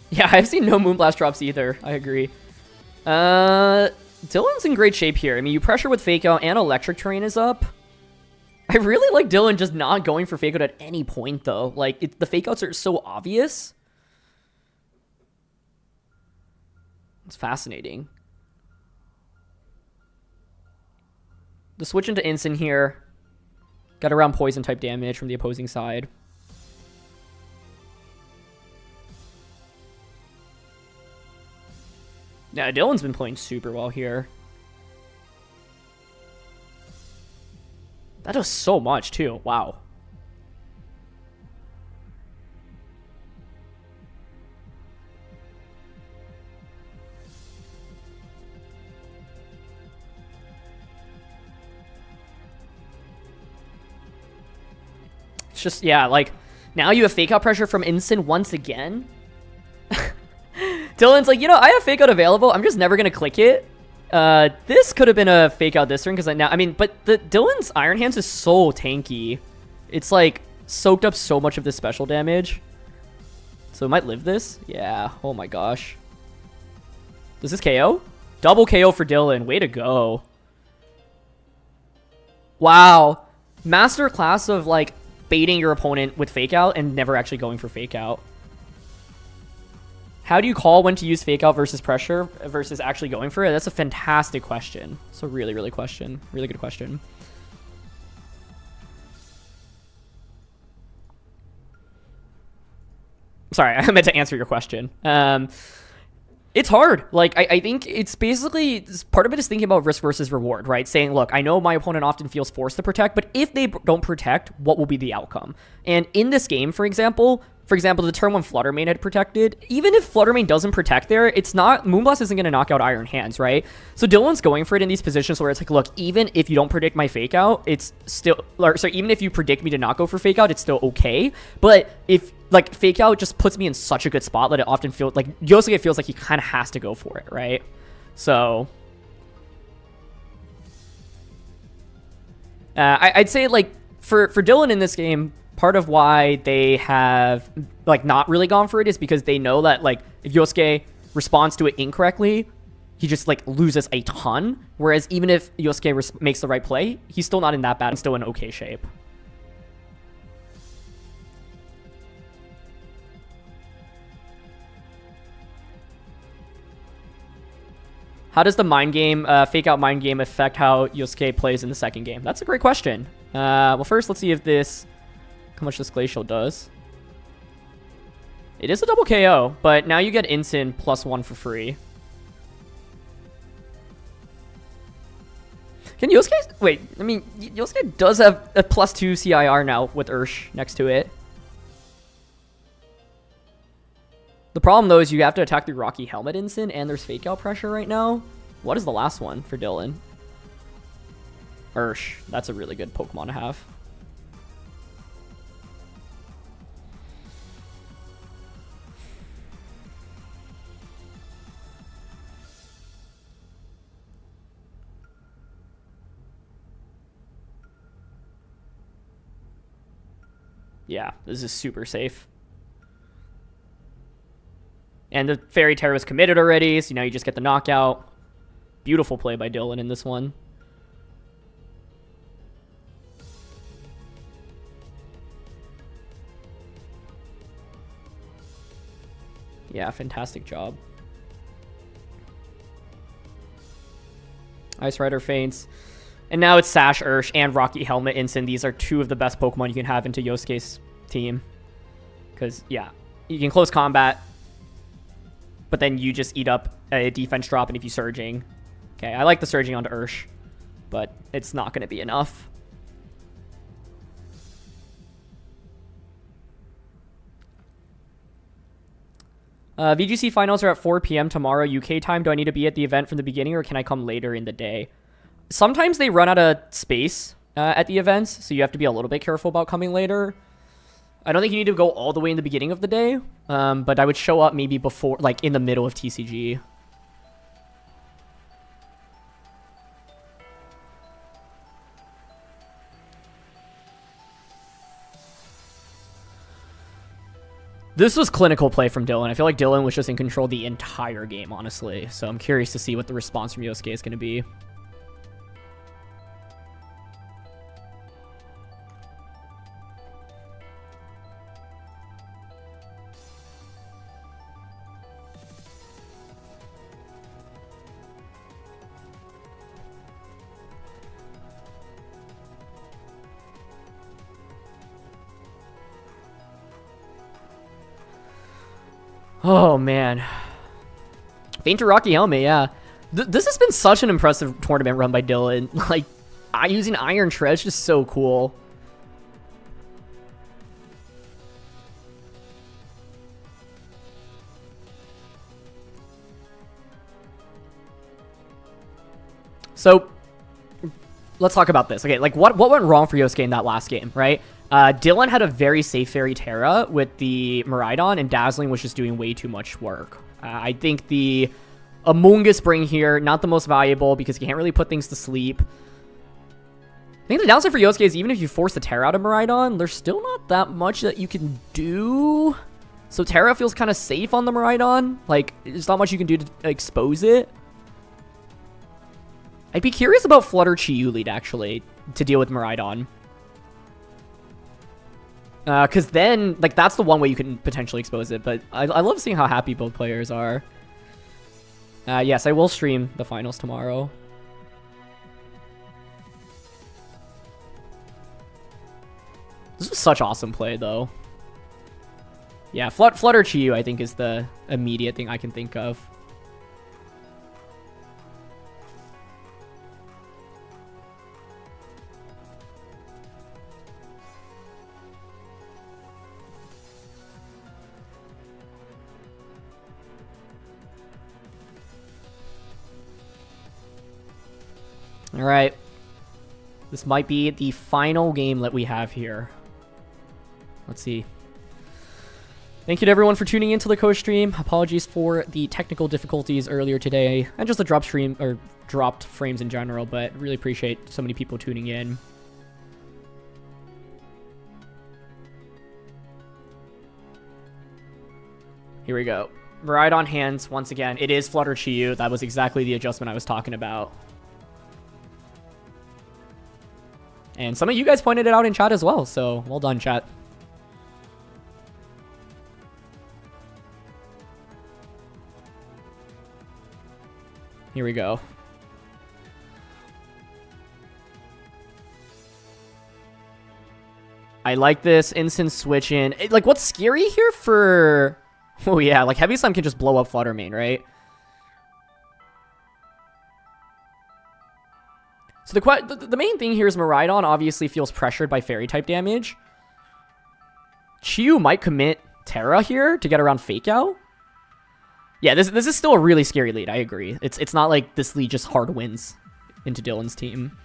Yeah, I've seen no Moonblast drops either. I agree. Dylan's in great shape here. I mean, you pressure with Fake Out and Electric Terrain is up. I really like Dylan just not going for Fake Out at any point, though. Like, the Fake Outs are so obvious. It's fascinating. The switch into Instant here. Got around poison type damage from the opposing side. Yeah, Dylan's been playing super well here. That does so much too. Wow. It's just, yeah, like, now you have Fake Out pressure from Instant once again. Dylan's like, you know, I have Fake Out available. I'm just never going to click it. This could have been a Fake Out this turn because now, I mean, but Dylan's Iron Hands is so tanky. It's like soaked up so much of this special damage. So it might live this. Yeah. Oh my gosh. Does this KO? Double KO for Dylan. Way to go. Wow. Master class of like baiting your opponent with Fake Out and never actually going for Fake Out. How do you call when to use Fake Out versus pressure versus actually going for it? That's a fantastic question. It's a really, really good question. Sorry, I meant to answer your question. It's hard. Like, I think it's basically, part of it is thinking about risk versus reward, right? Saying, look, I know my opponent often feels forced to protect, but if they don't protect, what will be the outcome? And in this game, for example, the turn when Fluttermane had protected, even if Fluttermane doesn't protect there, it's not, Moonblast isn't going to knock out Iron Hands, right? So Dylan's going for it in these positions where it's like, look, even if you don't predict my Fake Out, it's still, so even if you predict me to not go for Fake Out, it's still okay. But if, like, Fake Out just puts me in such a good spot that it often feels, like, Yosuke feels like he kind of has to go for it, right? So, I'd say, like, for Dylan in this game, part of why they have, like, not really gone for it is because they know that, like, if Yosuke responds to it incorrectly, he just, like, loses a ton. Whereas even if Yosuke makes the right play, he's still not in that bad and still in okay shape. How does the mind game, Fake Out mind game affect how Yosuke plays in the second game? That's a great question. Well, first, let's see if this... how much this Glacial does. It is a double KO, but now you get Instant +1 for free. Can Yosuke... wait, I mean, Yosuke does have a +2 CIR now with Ursh next to it. The problem, though, is you have to attack through Rocky Helmet Instant, and there's Fake Out pressure right now. What is the last one for Dylan? Ursh. That's a really good Pokemon to have. Yeah, this is super safe. And the Fairy Terror was committed already, so now you just get the knockout. Beautiful play by Dylan in this one. Yeah, fantastic job. Ice Rider faints. And now it's Sash, Ursh, and Rocky Helmet Instant. These are two of the best Pokemon you can have into Yosuke's team. Because, yeah, you can close combat. but then you just eat up a defense drop and if you surging. Okay, I like the surging onto Ursh, but it's not going to be enough. VGC finals are at 4 p.m. tomorrow UK time. Do I need to be at the event from the beginning or can I come later in the day? Sometimes they run out of space at the events, so you have to be a little bit careful about coming later. I don't think you need to go all the way in the beginning of the day, but I would show up maybe before, like in the middle of TCG. This was clinical play from Dylan. I feel like Dylan was just in control the entire game, honestly. So I'm curious to see what the response from Yosuke is going to be. Oh, man. Faint to Rocky Helmet, yeah. This has been such an impressive tournament run by Dylan. Like, using Iron Tread is just so cool. So, let's talk about this. Okay, like, what went wrong for Yosuke in that last game, right? Dylan had a very safe Fairy Terra with the Miraidon, and Dazzling was just doing way too much work. I think the Amoonguss Spring here, not the most valuable because you can't really put things to sleep. I think the downside for Yosuke is even if you force the Terra out of Miraidon, there's still not that much that you can do. So Terra feels kind of safe on the Miraidon. Like, there's not much you can do to expose it. I'd be curious about Flutter Chiyu lead, actually, to deal with Miraidon. Because then, like, that's the one way you can potentially expose it. But I love seeing how happy both players are. Yes, I will stream the finals tomorrow. This was such awesome play, though. Yeah, Flutter Chiyu, I think, is the immediate thing I can think of. All right. This might be the final game that we have here. Let's see. Thank you to everyone for tuning into the co-stream. Apologies for the technical difficulties earlier today and just the dropped frames in general, but really appreciate so many people tuning in. Here we go. Miraidon hands once again. It is Flutter Chiyu. That was exactly the adjustment I was talking about. And some of you guys pointed it out in chat as well, so well done, chat. Here we go. I like this instant switch in. Like, what's scary here for... Oh, yeah, like Heavy Slime can just blow up Flutter Mane, right? So the main thing here is Miraidon obviously feels pressured by Fairy type damage. Chiyu might commit Terra here to get around Fake Out. Yeah, this is still a really scary lead, I agree. It's not like this lead just hard wins into Dylan's team.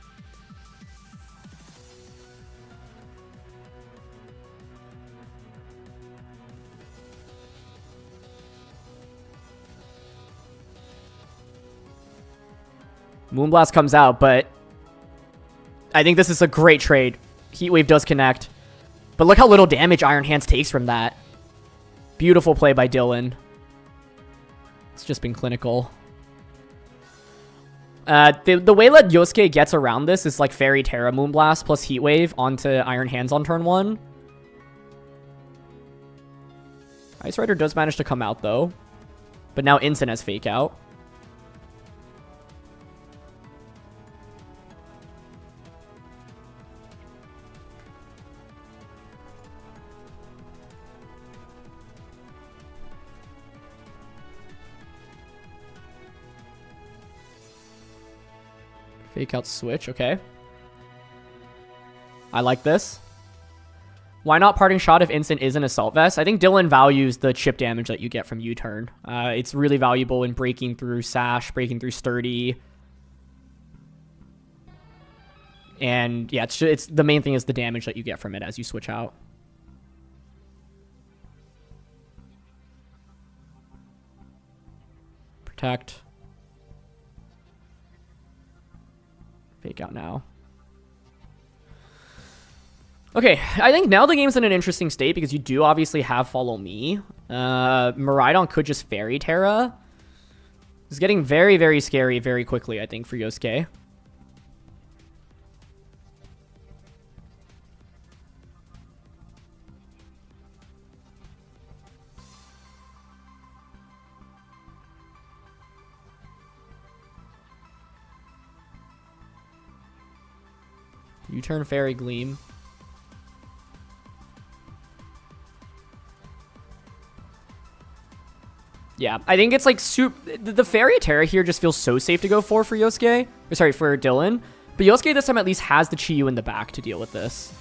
Moonblast comes out, but I think this is a great trade. Heatwave does connect. But look how little damage Iron Hands takes from that. Beautiful play by Dylan. It's just been clinical. The way that Yosuke gets around this is like Fairy Terra Moonblast plus Heatwave onto Iron Hands on turn 1. Ice Rider does manage to come out though. But now Instant has Fake Out. Fake out switch, okay. I like this. Why not parting shot if instant is an assault vest? I think Dylan values the chip damage that you get from U-turn. It's really valuable in breaking through Sash, breaking through Sturdy. And yeah, it's the main thing is the damage that you get from it as you switch out. Protect. Fake out now. Okay, I think now the game's in an interesting state because you do obviously have Follow Me. Miraidon could just Fairy Terra. It's getting very, very scary very quickly, I think, for Yosuke. U-turn Fairy Gleam. Yeah, I think it's like the Fairy Terra here just feels so safe to go for Yosuke. Or sorry, for Dylan. But Yosuke this time at least has the Chi-Yu in the back to deal with this.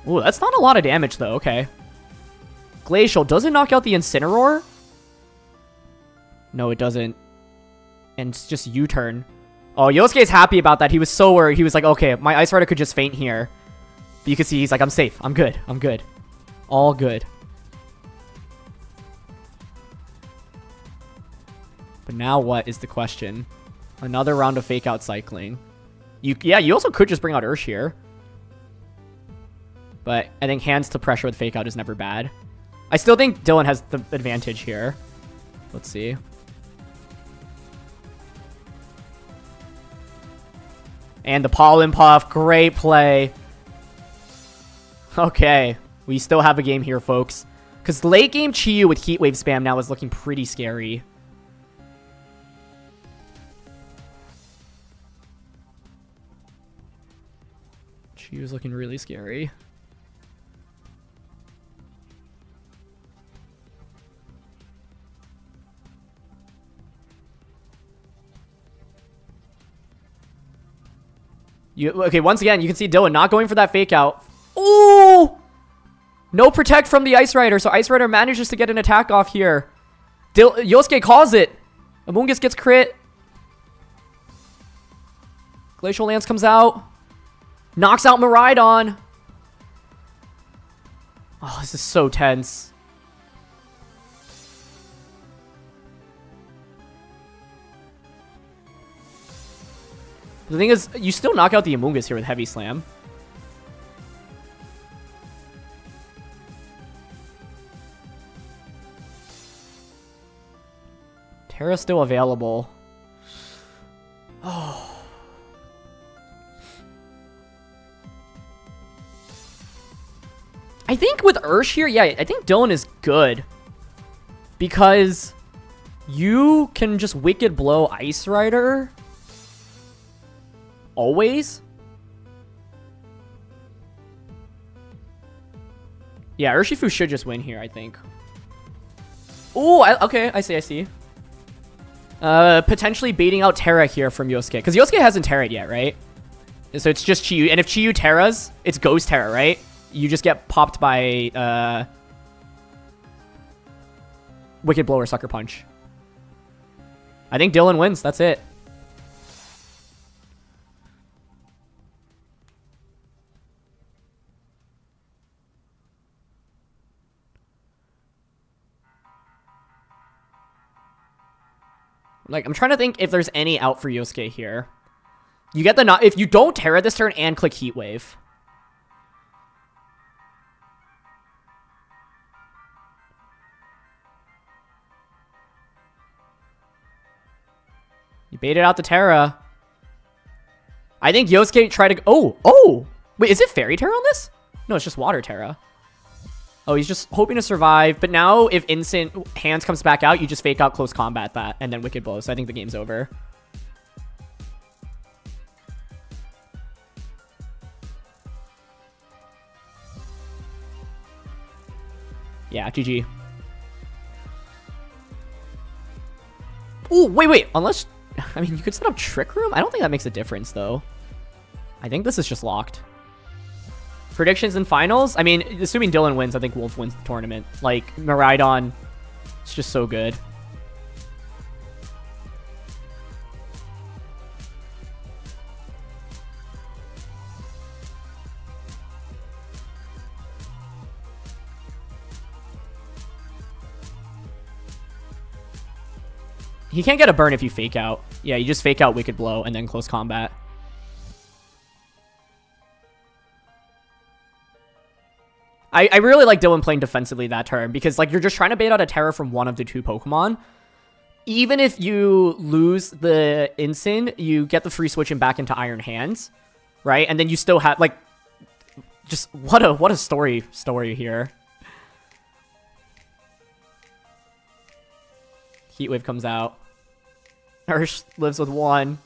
Ooh, that's not a lot of damage though, okay. Glacial, does it knock out the Incineroar? No, it doesn't. And it's just U-turn. Oh, Yosuke's happy about that. He was so worried. He was like, okay, my Ice Rider could just faint here. But you can see he's like, I'm safe. I'm good. I'm good. All good. But now what is the question? Another round of fake out cycling. Yeah, you also could just bring out Ursh here. But I think hands to pressure with fake out is never bad. I still think Dylan has the advantage here. Let's see. And the Pollen Puff. Great play. Okay. We still have a game here, folks. Because late game Chi-Yu with Heat Wave spam now is looking pretty scary. Chi-Yu is looking really scary. Okay, once again, you can see Dylan not going for that fake out. Ooh! No protect from the Ice Rider, so Ice Rider manages to get an attack off here. Yosuke calls it. Amoonguss gets crit. Glacial Lance comes out. Knocks out Miraidon. Oh, this is so tense. The thing is, you still knock out the Amoonguss here with Heavy Slam. Terra's still available. Oh. I think with Ursh here, yeah, I think Dylan is good. Because you can just Wicked Blow Ice Rider. Always? Yeah, Urshifu should just win here, I think. Oh, okay, I see. Potentially baiting out Terra here from Yosuke. Because Yosuke hasn't Terra'd yet, right? So it's just Chi-Yu. And if Chi-Yu Terras, it's Ghost Terra, right? You just get popped by Wicked Blow or Sucker Punch. I think Dylan wins. That's it. Like, I'm trying to think if there's any out for Yosuke here. You get the if you don't Terra this turn and click Heat Wave. You baited out the Terra. I think Yosuke tried to... Oh! Wait, is it Fairy Terra on this? No, it's just Water Terra. Oh, he's just hoping to survive. But now, if Instant Hands comes back out, you just fake out Close Combat that, and then Wicked Blow. So I think the game's over. Yeah, GG. Oh, wait. Unless, I mean, you could set up Trick Room. I don't think that makes a difference, though. I think this is just locked. Predictions and finals? I mean, assuming Dylan wins, I think Wolf wins the tournament. Like, Miraidon, it's just so good. He can't get a burn if you fake out. Yeah, you just fake out Wicked Blow and then close combat. I really like Dylan playing defensively that turn because like you're just trying to bait out a Terra from one of the two Pokemon. Even if you lose the Incin, you get the free switch and back into Iron Hands, right? And then you still have like just what a story here. Heatwave comes out. Ursh lives with 1.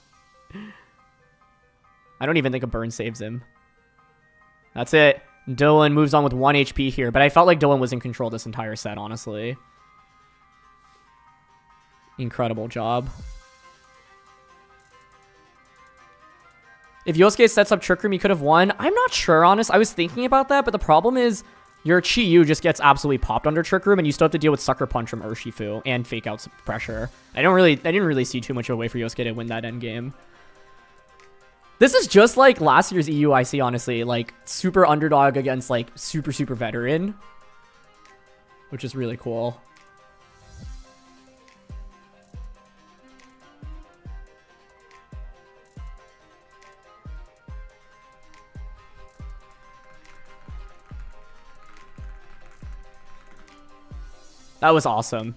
I don't even think a burn saves him. That's it. Dylan moves on with 1 HP here, but I felt like Dylan was in control this entire set, honestly. Incredible job. If Yosuke sets up Trick Room, he could have won. I'm not sure, honest. I was thinking about that, but the problem is your Chi-Yu just gets absolutely popped under Trick Room, and you still have to deal with Sucker Punch from Urshifu and fake out pressure. I didn't really see too much of a way for Yosuke to win that endgame. This is just like last year's EUIC, honestly. Like, super underdog against, like, super veteran. Which is really cool. That was awesome.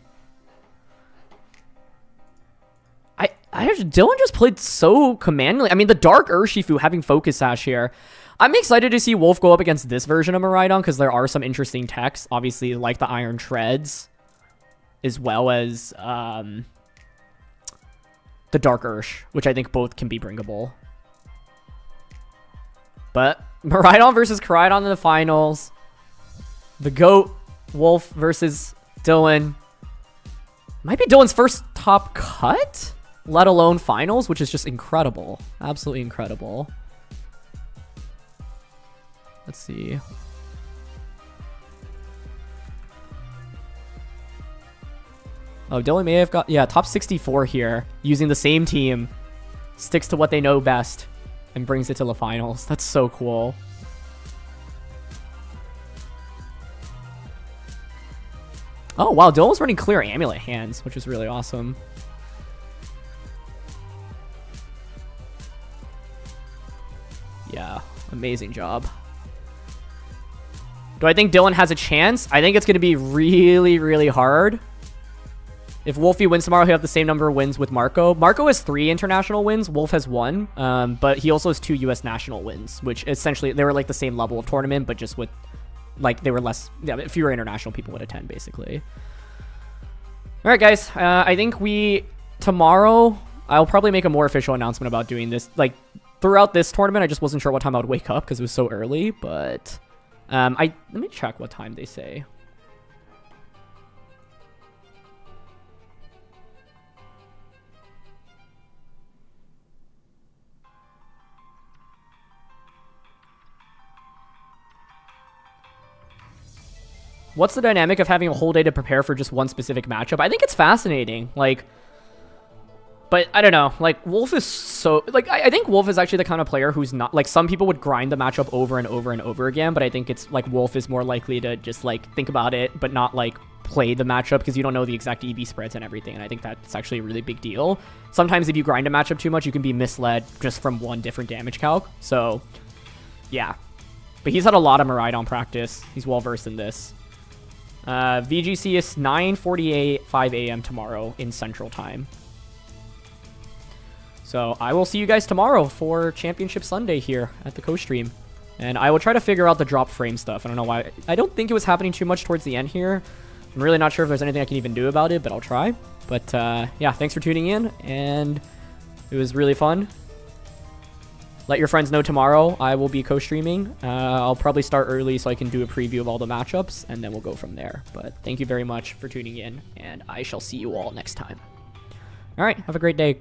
Dylan just played so commandingly. I mean, the Dark Urshifu having Focus Sash here. I'm excited to see Wolf go up against this version of Miraidon because there are some interesting techs. Obviously, like the Iron Treads, as well as the Dark Ursh, which I think both can be bringable. But Miraidon versus Koraidon in the finals. The GOAT, Wolf versus Dylan. Might be Dylan's first top cut, let alone finals, which is just incredible. Absolutely incredible. Let's see. Oh, Dylan may have got, yeah, top 64 here, using the same team. Sticks to what they know best and brings it to the finals. That's so cool. Oh, wow, Dylan was running clear Amulet Hands, which is really awesome. Yeah, amazing job. Do I think Dylan has a chance? I think it's going to be really hard. If Wolfie wins tomorrow, he'll have the same number of wins with Marco. Marco has 3 international wins. Wolf has 1. But he also has 2 U.S. national wins, which essentially, they were like the same level of tournament, but just with, like, they were less, yeah, fewer international people would attend, basically. All right, guys. I think tomorrow, I'll probably make a more official announcement about doing this. Like, throughout this tournament, I just wasn't sure what time I would wake up because it was so early, but let me check what time they say. What's the dynamic of having a whole day to prepare for just one specific matchup? I think it's fascinating. Like, but I don't know. Like, Wolf is so... Like, I think Wolf is actually the kind of player who's not... Like, some people would grind the matchup over and over and over again, but I think it's, like, Wolf is more likely to just, like, think about it, but not, like, play the matchup because you don't know the exact EV spreads and everything, and I think that's actually a really big deal. Sometimes if you grind a matchup too much, you can be misled just from one different damage calc. So, yeah. But he's had a lot of Miraidon practice. He's well-versed in this. VGC is 9:48, 5 a.m. tomorrow in Central Time. So I will see you guys tomorrow for Championship Sunday here at the co-stream. And I will try to figure out the drop frame stuff. I don't know why. I don't think it was happening too much towards the end here. I'm really not sure if there's anything I can even do about it, but I'll try. But yeah, thanks for tuning in, and it was really fun. Let your friends know tomorrow I will be co-streaming. I'll probably start early so I can do a preview of all the matchups, and then we'll go from there. But thank you very much for tuning in, and I shall see you all next time. All right, have a great day.